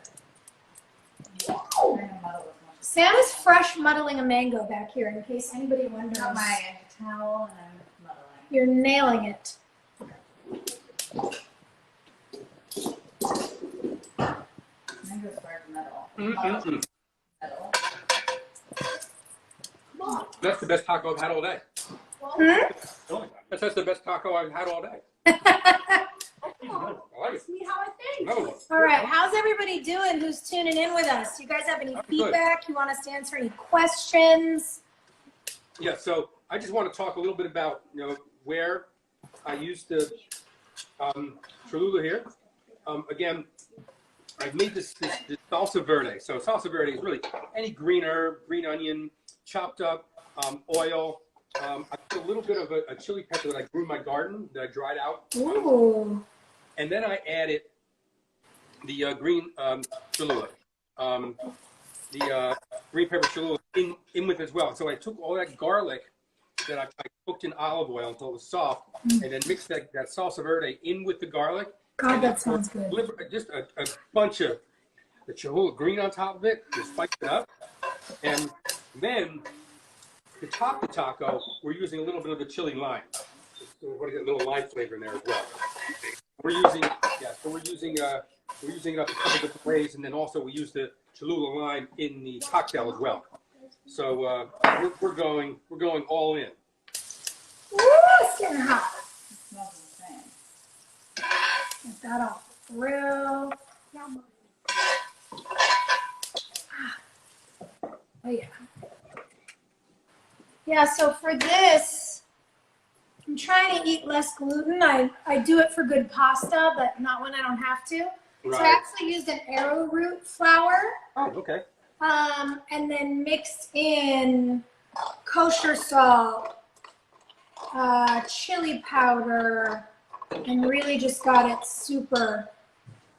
S1: Wow. Sam is fresh muddling a mango back here, in case anybody wonders.
S3: Got my towel and I'm muddling.
S1: You're nailing it.
S3: Mango's hard metal.
S2: Mm-hmm.
S3: Metal.
S2: That's the best taco I've had all day.
S1: Hmm?
S2: That's the best taco I've had all day. I like it.
S5: See how I think.
S2: Another one.
S1: All right, how's everybody doing who's tuning in with us? You guys have any feedback? You want us to answer any questions?
S2: Yeah, so I just want to talk a little bit about where I used the Cholula here. Again, I've made this salsa verde. So salsa verde is really any green herb, green onion, chopped up, oil. I put a little bit of a chili pepper that I grew in my garden that I dried out.
S1: Ooh.
S2: And then I added the green Cholula, the green pepper Cholula in with as well. So I took all that garlic that I cooked in olive oil until it was soft, and then mixed that salsa verde in with the garlic.
S1: God, that sounds good.
S2: Just a bunch of the Cholula green on top of it, just spice it up. And then to top the taco, we're using a little bit of the chili lime. So we're going to get a little lime flavor in there as well. We're using it up a couple different ways, and then also we use the Cholula lime in the cocktail as well. So we're going all in.
S1: Woo, it's getting hot.
S3: It smells insane.
S1: Get that off the grill. Oh yeah. Yeah, so for this, I'm trying to eat less gluten. I do it for good pasta, but not when I don't have to.
S2: Right.
S1: So I actually used an arrowroot flour.
S2: Oh, okay.
S1: And then mixed in kosher salt, chili powder, and really just got it super,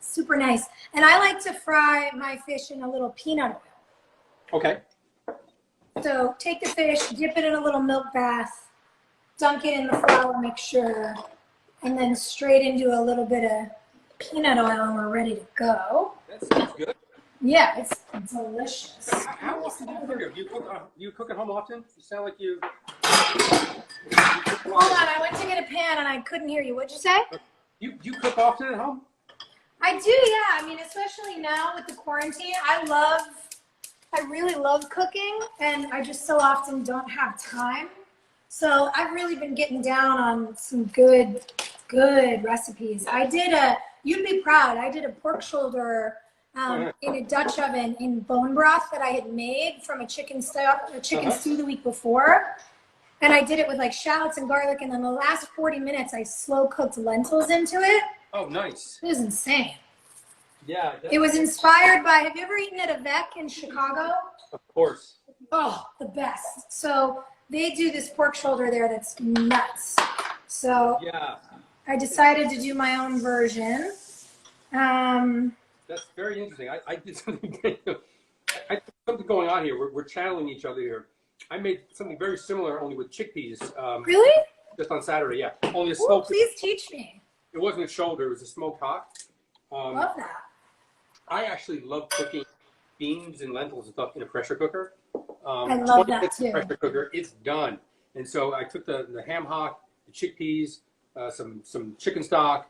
S1: super nice. And I like to fry my fish in a little peanut oil.
S2: Okay.
S1: So take the fish, dip it in a little milk bath, dunk it in the flour mixture, and then straight into a little bit of peanut oil, and we're ready to go.
S2: That sounds good.
S1: Yeah, it's delicious.
S2: How often do you cook? You cook at home often? You sound like you.
S1: Hold on, I went to get a pan and I couldn't hear you. What'd you say?
S2: You cook often at home?
S1: I do, yeah. I mean, especially now with the quarantine, I love I really love cooking, and I just so often don't have time. So I've really been getting down on some good recipes. You'd be proud, I did a pork shoulder in a Dutch oven in bone broth that I had made from a chicken stew the week before. And I did it with like shallots and garlic, and then the last 40 minutes I slow cooked lentils into it.
S2: Oh, nice.
S1: It was insane.
S2: Yeah.
S1: It was inspired by, have you ever eaten at a Vec in Chicago?
S2: Of course.
S1: Oh, the best. So they do this pork shoulder there that's nuts. So
S2: Yeah.
S1: I decided to do my own version.
S2: That's very interesting. I did something. Something going on here. We're channeling each other here. I made something very similar, only with chickpeas.
S1: Really?
S2: Just on Saturday, yeah. Only a
S1: Ooh,
S2: smoked.
S1: please teach me.
S2: It wasn't a shoulder. It was a smoked hog.
S1: Love that.
S2: I actually love cooking beans and lentils and stuff in a pressure cooker.
S1: I love
S2: 20
S1: that
S2: minutes in
S1: too.
S2: a pressure cooker, it's done. And so I took the ham hock, the chickpeas, some chicken stock,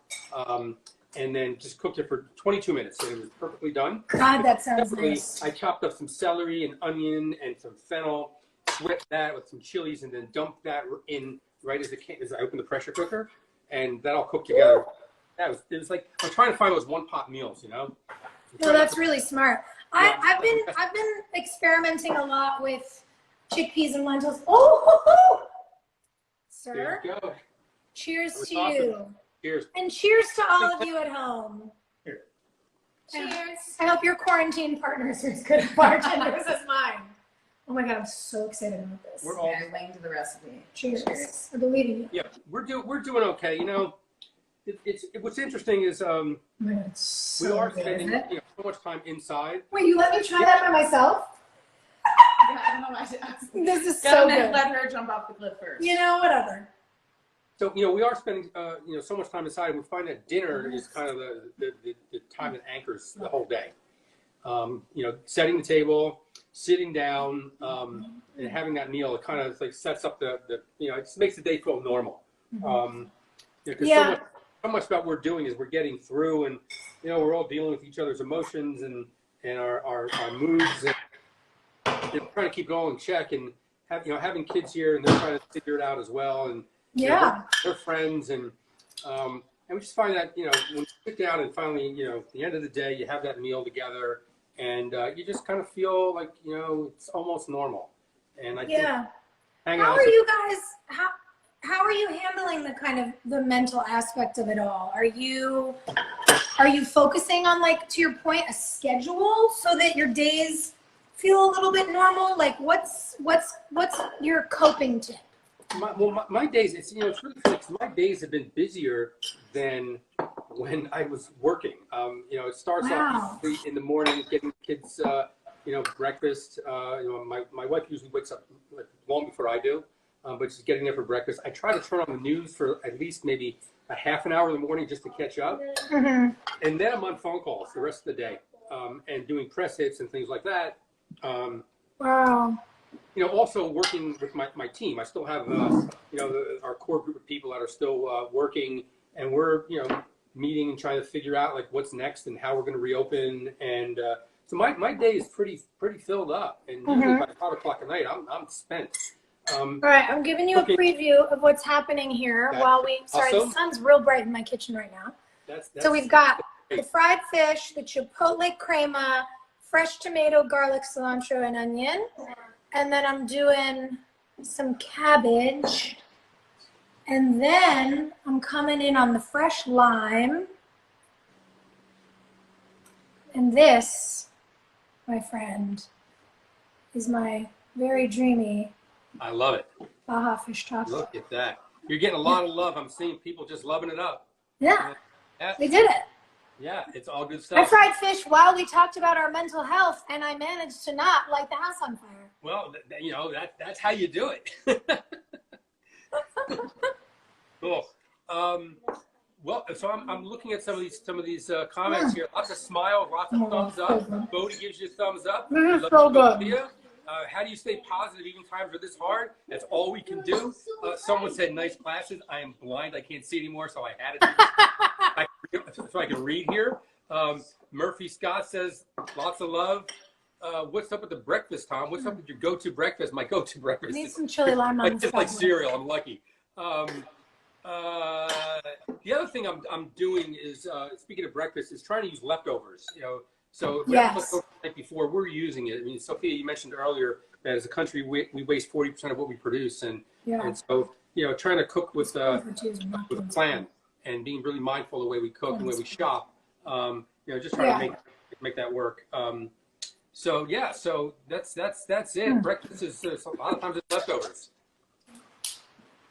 S2: and then just cooked it for 22 minutes, and it was perfectly done.
S1: God, that sounds
S2: Separately,
S1: nice.
S2: I chopped up some celery and onion and some fennel, whipped that with some chilies, and then dumped that in right as I opened the pressure cooker, and that all cooked together. It was like I'm trying to find those one-pot meals, you know.
S1: No, that's really smart. I've been experimenting a lot with chickpeas and lentils. Oh, sir.
S2: There you go.
S1: Cheers
S2: That was
S1: to
S2: awesome.
S1: you.
S2: Cheers.
S1: And cheers to all of you at home.
S4: Here.
S1: Cheers. I hope your quarantine partners are as good at bartenders as mine. Oh my God, I'm so excited about this.
S2: We're all
S3: Yeah, linked to the recipe.
S1: Cheers.
S3: Cheers.
S1: I believe in you.
S2: yeah. We're doing okay. You know, what's interesting is
S1: Oh my God, it's
S2: we
S1: so
S2: are
S1: good.
S2: spending so much time inside.
S1: Wait, you let me try that by myself?
S3: Yeah, I don't know why I asked.
S1: This is
S3: Go
S1: so
S3: ahead,
S1: good.
S3: let her jump off the cliff first.
S1: You know, whatever.
S2: So we are spending so much time inside. We find that dinner is kind of the time that anchors the whole day. Setting the table, sitting down, and having that meal. It kind of like sets up it just makes the day feel normal. Because so much about what we're doing is we're getting through, and we're all dealing with each other's emotions and our moods, and trying to keep it all in check. And having kids here, and they're trying to figure it out as well. And they're friends, and we just find that when you sit down and finally at the end of the day you have that meal together, and you just kind of feel like it's almost normal. And I think hanging
S1: How
S2: out.
S1: are you guys? How are you handling the kind of the mental aspect of it all? Are you focusing on, like, to your point, a schedule so that your days feel a little bit normal? Like, what's your coping tip?
S2: My days, it's really funny because my days have been busier than when I was working. It starts off in the morning, getting kids, breakfast. My wife usually wakes up like long before I do, but she's getting there for breakfast. I try to turn on the news for at least maybe a half an hour in the morning just to catch up, and then I'm on phone calls the rest of the day, and doing press hits and things like that.
S1: Wow.
S2: Also working with my team. I still have, our core group of people that are still working, and we're, meeting and trying to figure out like what's next and how we're going to reopen. And so my day is pretty filled up. And usually by 5 o'clock at night, I'm spent.
S1: All right, I'm giving you a preview of what's happening here while the sun's real bright in my kitchen right now. So we've got the fried fish, the chipotle crema, fresh tomato, garlic, cilantro, and onion. And then I'm doing some cabbage. And then I'm coming in on the fresh lime. And this, my friend, is my very dreamy
S2: I love it.
S1: Baja fish taco.
S2: Look at that. You're getting a lot of love. I'm seeing people just loving it up.
S1: Yeah,
S2: Yeah,
S1: we did it.
S2: yeah, it's all good
S1: I
S2: stuff.
S1: fried fish while we talked about our mental health, and I managed to not light the house on fire.
S2: Well, that's how you do it. Cool. Well, so I'm looking at some of these comments here. Lots of smiles, lots of thumbs up. Bodie gives you a thumbs up.
S1: This is
S2: Love
S1: so
S2: you,
S1: good.
S2: Sophia. How do you stay positive even times are this hard? That's all we can do. Someone said nice glasses. I am blind. I can't see anymore, so I had it so I can read here. Murphy Scott says lots of love. what's up with the breakfast, Tom? What's up with your go-to breakfast? My go-to breakfast.
S1: Need some chili lime on
S2: It's just like cereal. I'm lucky. The other thing I'm doing is, speaking of breakfast, is trying to use leftovers. So if we have leftovers the night before, we're using it. I mean, Sophia, you mentioned earlier that as a country we waste 40% of what we produce, and so trying to cook with a plan and being really mindful of the way we cook and the way we shop. Just trying to make that work. So that's it. Breakfast is a lot of times it's leftovers.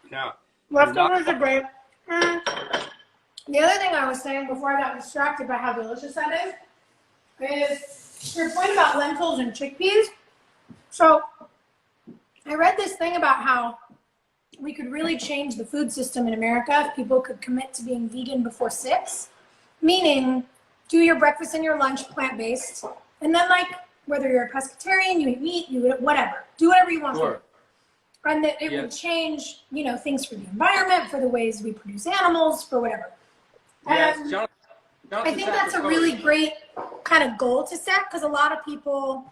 S2: Now,
S1: leftovers are great. The other thing I was saying before I got distracted by how delicious that is your point about lentils and chickpeas. So I read this thing about how we could really change the food system in America if people could commit to being vegan before 6, meaning do your breakfast and your lunch plant-based, and then whether you're a pescatarian, you eat meat, you eat whatever, do whatever you want to do. And that it would change, things for the environment, for the ways we produce animals, for whatever.
S2: Yes,
S1: I think that's a really great kind of goal to set, because a lot of people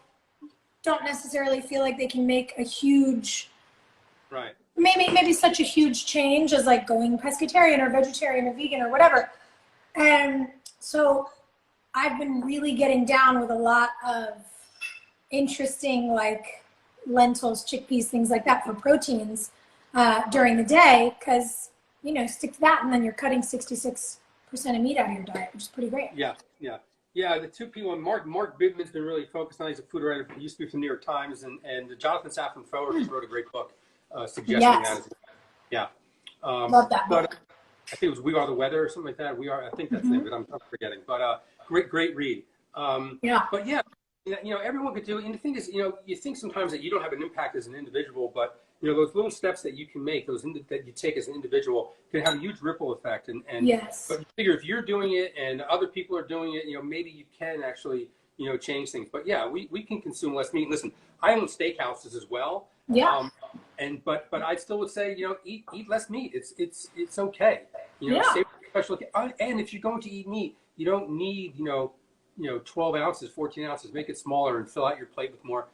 S1: don't necessarily feel like they can make a huge, maybe such a huge change as going pescatarian or vegetarian or vegan or whatever. And so I've been really getting down with a lot of interesting lentils, chickpeas, things like that for proteins during the day, because stick to that and then you're cutting 66% of meat out of your diet, which is pretty great.
S2: Yeah, the two people, Mark Bidman's been really focused on. He's a food writer. He used to be from the New York Times, and Jonathan Safran Foer just wrote a great book suggesting that.
S1: Love that book.
S2: I think it was We Are the Weather or something like that. I think that's it, but I'm forgetting. But great read. But everyone could do it. And the thing is, you think sometimes that you don't have an impact as an individual, but those little steps that you can make, that you take as an individual, can have a huge ripple effect. And but you figure if you're doing it and other people are doing it, maybe you can actually, change things. But we can consume less meat. Listen, I own steakhouses as well. But I still would say, eat less meat. It's okay. Save special. And if you're going to eat meat, you don't need 12 ounces, 14 ounces. Make it smaller and fill out your plate with more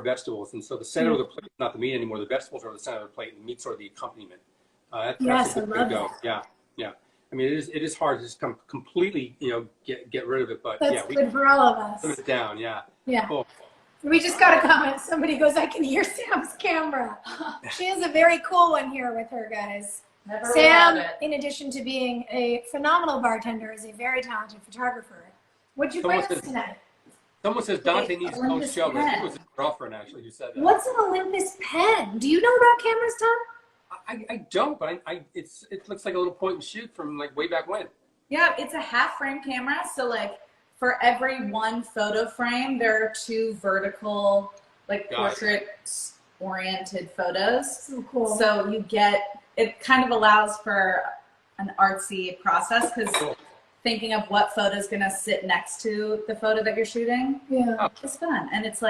S2: vegetables. And so the center of the plate is not the meat anymore. The vegetables are the center of the plate, and the meats are the accompaniment. That's a good way to go. Yeah. I mean, it is hard to just completely, get rid of it. But
S1: that's good for all of us.
S2: Put it down. Yeah.
S1: Cool. We just got a comment. Somebody goes, I can hear Sam's camera. She has a very cool one here with her, guys. Sam, in addition to being a phenomenal bartender, is a very talented photographer. What'd you bring us tonight?
S2: Someone says Dante needs his own show. I think it was his girlfriend, actually, who said that.
S1: What's an Olympus pen? Do you know about cameras, Tom?
S2: I don't, but it looks like a little point and shoot from way back when.
S3: Yeah, it's a half frame camera. So for every one photo frame, there are 2 vertical, portrait-oriented photos.
S1: So cool.
S3: So it kind of allows for an artsy process, because thinking of what photo is going to sit next to the photo that you're shooting is fun. And it's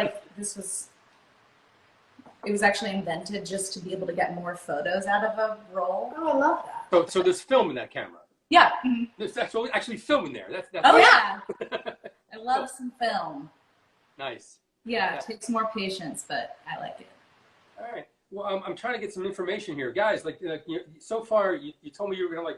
S3: it was actually invented just to be able to get more photos out of a roll.
S1: Oh, I love that.
S2: So there's film in that camera.
S3: Yeah.
S2: There's actually film in there. That's
S3: yeah. I love some film.
S2: Nice.
S3: Yeah, it takes more patience, but I like it.
S2: All right. Well, I'm trying to get some information here, guys. So far, you told me you were gonna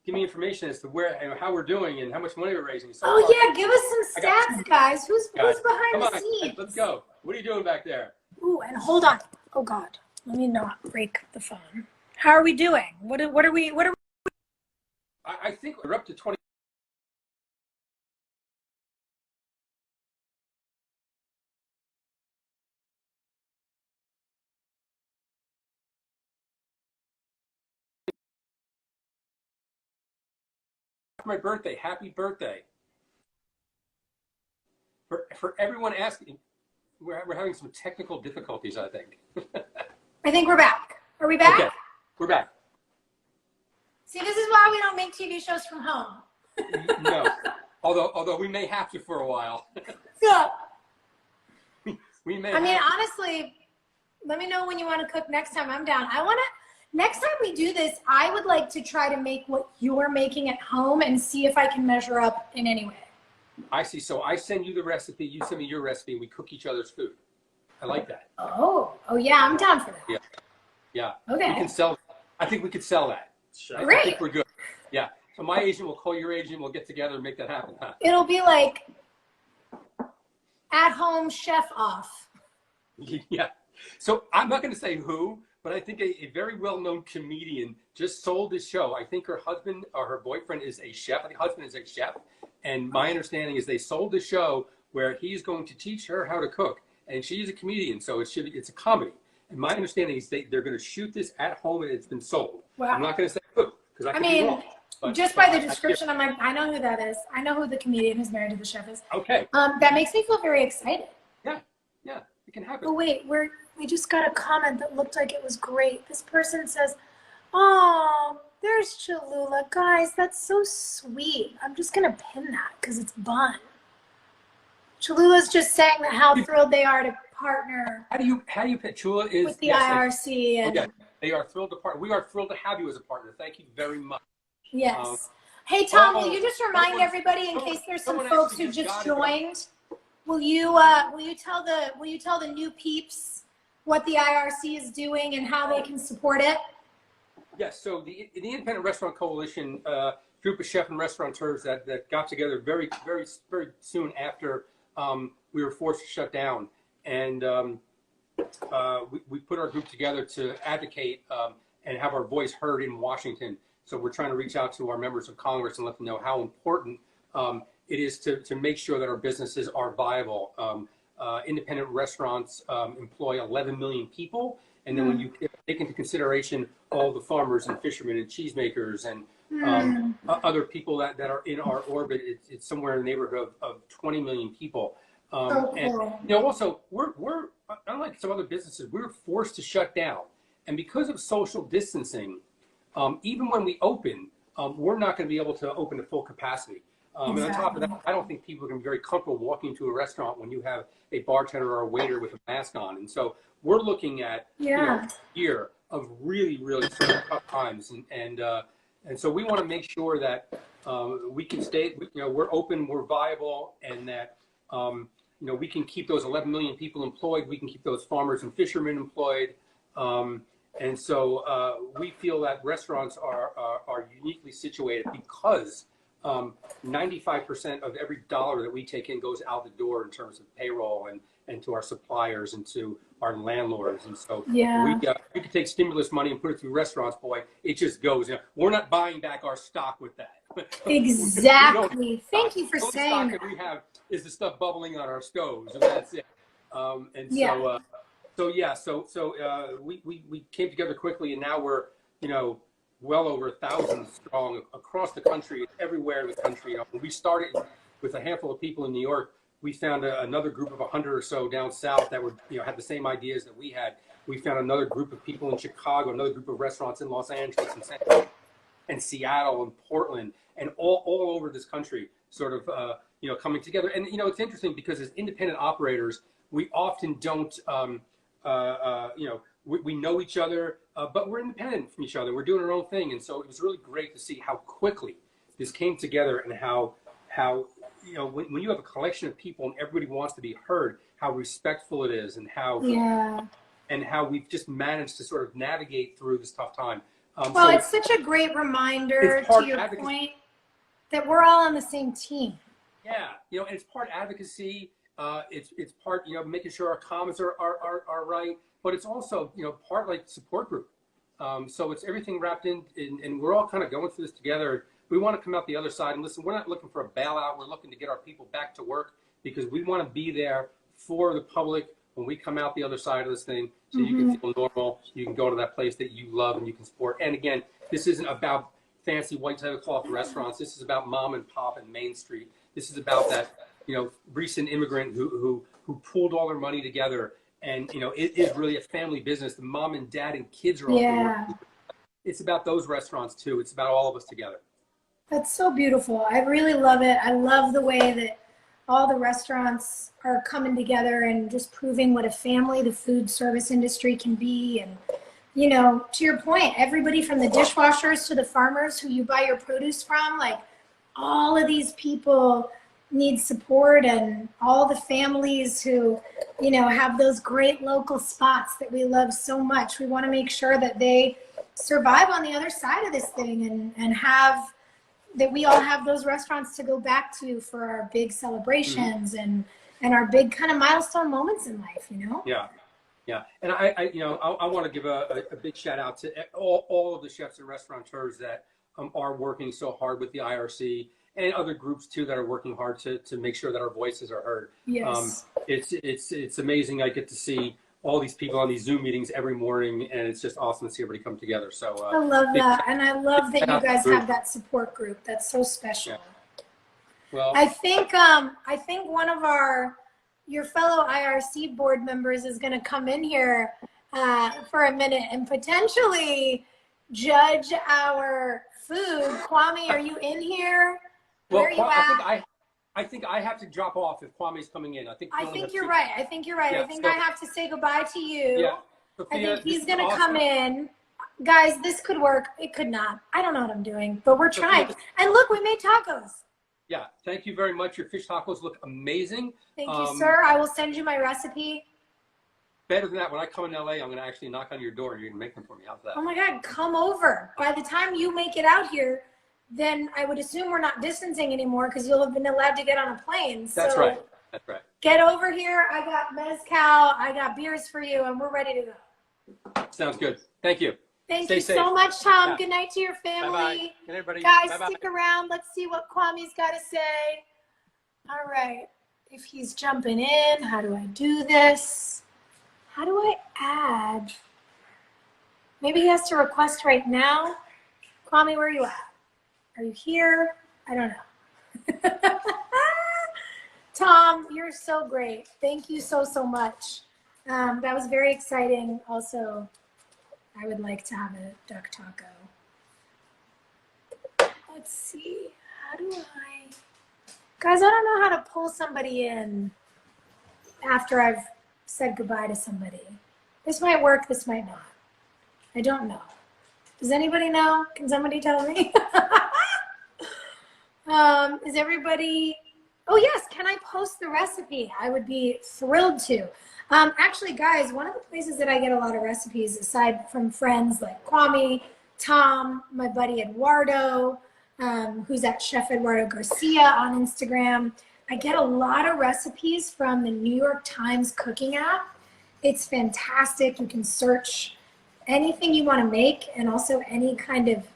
S2: give me information as to where how we're doing and how much money we're raising. So
S1: give us some stats, guys. Who's behind the scenes?
S2: Let's go. What are you doing back there?
S1: Ooh, and hold on. Oh God, let me not break the phone. How are we doing? What are we?
S2: I think we're up to 20. My birthday. Happy birthday. For everyone asking, we're having some technical difficulties, I think.
S1: I think we're back. Are we back?
S2: Okay, we're back.
S1: See, this is why we don't make TV shows from home.
S2: No, although we may have to for a while.
S1: Yeah.
S2: We may.
S1: I mean, honestly, let me know when you want to cook next time. I'm down. Next time we do this, I would like to try to make what you're making at home and see if I can measure up in any way.
S2: I see. So I send you the recipe, you send me your recipe, and we cook each other's food. I like that.
S1: Oh yeah, I'm down for that.
S2: Yeah. Yeah.
S1: Okay.
S2: We can sell. I think we could sell that. I
S1: Great.
S2: think we're good. Yeah. So my agent will call your agent. We'll get together and make that happen. Huh?
S1: It'll be like at home chef off.
S2: Yeah. So I'm not going to say who, but I think a very well-known comedian just sold this show. I think her husband or her boyfriend is a chef. I think husband is a chef. And my understanding is they sold the show where he's going to teach her how to cook. And she's a comedian, so it's a comedy. And my understanding is they're going to shoot this at home, and it's been sold. Wow. I'm not going to say who, because I could be wrong. But,
S1: just by the description, I'm like, I know who that is. I know who the comedian who's married to the chef is.
S2: Okay.
S1: That makes me feel very excited.
S2: Yeah, it can happen.
S1: Oh wait, we just got a comment that looked like it was great. This person says, "Oh, there's Cholula, guys. That's so sweet." I'm just gonna pin that because it's Bun. Cholula's just saying that how thrilled they are to partner.
S2: How do you put Chula is
S1: with the IRC and
S2: okay. They are thrilled to partner. We are thrilled to have you as a partner. Thank you very much.
S1: Yes. Hey Tom, will you just remind everybody in case there's some folks who just joined? Will you tell the new peeps what the IRC is doing and how they can support it?
S2: Yes. So the Independent Restaurant Coalition, group of chefs and restaurateurs that got together very soon after we were forced to shut down, and we put our group together to advocate and have our voice heard in Washington. So we're trying to reach out to our members of Congress and let them know how important it is to make sure that our businesses are viable. Independent restaurants employ 11 million people. And then when you take into consideration all the farmers and fishermen and cheesemakers and other people that are in our orbit, it's somewhere in the neighborhood of 20 million people. And also we're unlike some other businesses, we were forced to shut down. And because of social distancing, even when we open, we're not going to be able to open to full capacity. And on top of that, I don't think people are going to be very comfortable walking into a restaurant when you have a bartender or a waiter with a mask on. And so we're looking at a year of really sort of tough times. And so we want to make sure that we can stay, we're open, we're viable, and that we can keep those 11 million people employed. We can keep those farmers and fishermen employed. And so we feel that restaurants are uniquely situated because 95% of every dollar that we take in goes out the door in terms of payroll and to our suppliers and to our landlords. And so we could take stimulus money and put it through restaurants, boy, it just goes. We're not buying back our stock with that.
S1: Exactly. Thank you for saying
S2: that. We have is the stuff bubbling on our stoves, and that's it. So we came together quickly, and now we're well over 1,000 strong across the country, everywhere in the country. When we started with a handful of people in New York, we found another group of 100 or so down south that were had the same ideas that we had. We found another group of people in Chicago, another group of restaurants in Los Angeles and Seattle and Portland and all over this country, sort of coming together. And it's interesting because as independent operators, we often don't we know each other, but we're independent from each other. We're doing our own thing. And so it was really great to see how quickly this came together and how when you have a collection of people and everybody wants to be heard, how respectful it is and how we've just managed to sort of navigate through this tough time.
S1: Well, it's such a great reminder to your point that we're all on the same team.
S2: Yeah, and it's part advocacy. It's part making sure our comments are right, but it's also part like support group. So it's everything wrapped in, and we're all kind of going through this together. We want to come out the other side, and listen, we're not looking for a bailout. We're looking to get our people back to work because we want to be there for the public when we come out the other side of this thing, so you can feel normal. You can go to that place that you love and you can support. And again, this isn't about fancy white tablecloth restaurants. This is about mom and pop and Main Street. This is about that recent immigrant who pulled all their money together, and it is really a family business. The mom and dad and kids are all working. It's about those restaurants too. It's about all of us together.
S1: That's so beautiful. I really love it. I love the way that all the restaurants are coming together and just proving what a family the food service industry can be. And to your point, everybody from the dishwashers to the farmers who you buy your produce from, like all of these people need support, and all the families who, you know, have those great local spots that we love so much. We want to make sure that they survive on the other side of this thing, and have that we all have those restaurants to go back to for our big celebrations and our big kind of milestone moments in life, you know?
S2: Yeah. Yeah. And I want to give a big shout out to all of the chefs and restaurateurs that are working so hard with the IRC, and other groups too that are working hard to make sure that our voices are heard.
S1: Yes.
S2: It's amazing. I get to see all these people on these Zoom meetings every morning, and it's just awesome to see everybody come together. So
S1: I love that. And I love that you guys have that support group. That's so special.
S2: Yeah. Well,
S1: I think one of your fellow IRC board members is going to come in here for a minute and potentially judge our food. Kwame, are you in here? Where are you at?
S2: I think I have to drop off if Kwame's coming in. I think
S1: you're right. I think you're right.
S2: Yeah,
S1: I think I have to say goodbye to you.
S2: Yeah.
S1: I
S2: Sophia,
S1: think he's going to
S2: awesome.
S1: come in. Guys, this could work. It could not. I don't know what I'm doing, but we're trying. And look, we made tacos.
S2: Yeah. Thank you very much. Your fish tacos look amazing.
S1: Thank you, sir. I will send you my recipe.
S2: Better than that, when I come in LA, I'm going to actually knock on your door and you're going to make them for me. How's that?
S1: Oh my God, come over. By the time you make it out here, then I would assume we're not distancing anymore because you'll have been allowed to get on a plane.
S2: That's
S1: so
S2: right. That's right.
S1: Get over here. I got mezcal. I got beers for you, and we're ready to go.
S2: Sounds good. Thank you.
S1: Thank
S2: Stay
S1: you
S2: safe.
S1: so much, Tom.
S2: Yeah.
S1: Good night to your family.
S2: Bye-bye. Good night, everybody.
S1: Guys,
S2: Bye-bye.
S1: stick around. Let's see what Kwame's got to say. All right. If he's jumping in, how do I do this? How do I add? Maybe he has to request right now. Kwame, where are you at? Are you here? I don't know. Tom, you're so great. Thank you so much. That was very exciting. Also, I would like to have a duck taco. Let's see. How do I? Guys, I don't know how to pull somebody in after I've said goodbye to somebody. This might work, this might not. I don't know. Does anybody know? Can somebody tell me? Is everybody? Oh yes, can I post the recipe? I would be thrilled to. Actually, guys, one of the places that I get a lot of recipes, aside from friends like Kwame, Tom, my buddy Eduardo, who's at Chef Eduardo Garcia on Instagram, I get a lot of recipes from the New York Times cooking app. It's fantastic. You can search anything you want to make, and also any kind of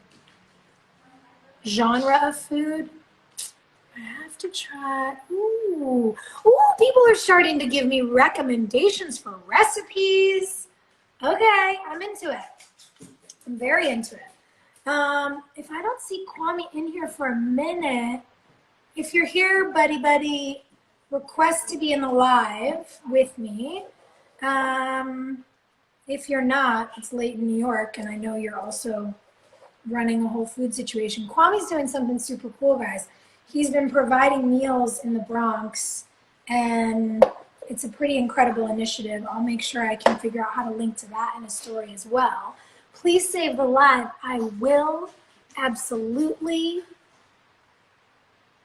S1: genre of food. I have to try. Ooh, people are starting to give me recommendations for recipes. Okay, I'm into it. I'm very into it. If I don't see Kwame in here for a minute, if you're here, buddy, request to be in the live with me. If you're not, it's late in New York, and I know you're also running a whole food situation. Kwame's doing something super cool, guys. He's been providing meals in the Bronx, and it's a pretty incredible initiative. I'll make sure I can figure out how to link to that in a story as well. Please save the live. I will, absolutely.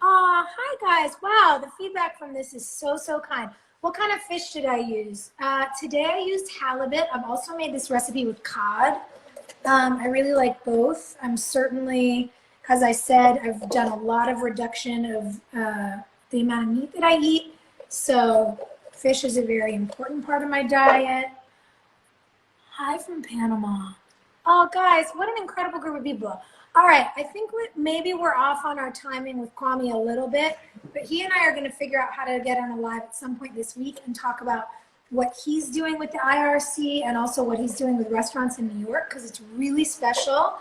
S1: Hi guys. Wow, the feedback from this is so kind. What kind of fish did I use? Today I used halibut. I've also made this recipe with cod. I really like both. I'm certainly, as I said, I've done a lot of reduction of the amount of meat that I eat. So fish is a very important part of my diet. Hi from Panama. Oh, guys, what an incredible group of people. All right, I think maybe we're off on our timing with Kwame a little bit, but he and I are going to figure out how to get on a live at some point this week and talk about what he's doing with the IRC and also what he's doing with restaurants in New York, because it's really special.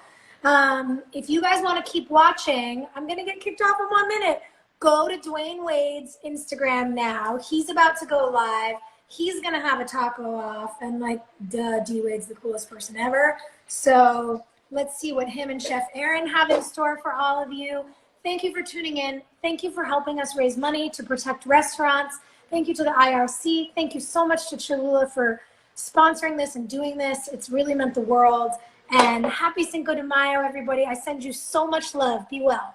S1: If you guys want to keep watching, I'm going to get kicked off in 1 minute. Go to Dwayne Wade's Instagram now. He's about to go live. He's going to have a taco off, and like, duh, D Wade's the coolest person ever. So let's see what him and Chef Aaron have in store for all of you. Thank you for tuning in. Thank you for helping us raise money to protect restaurants. Thank you to the IRC. Thank you so much to Cholula for sponsoring this and doing this. It's really meant the world. And happy Cinco de Mayo, everybody. I send you so much love. Be well.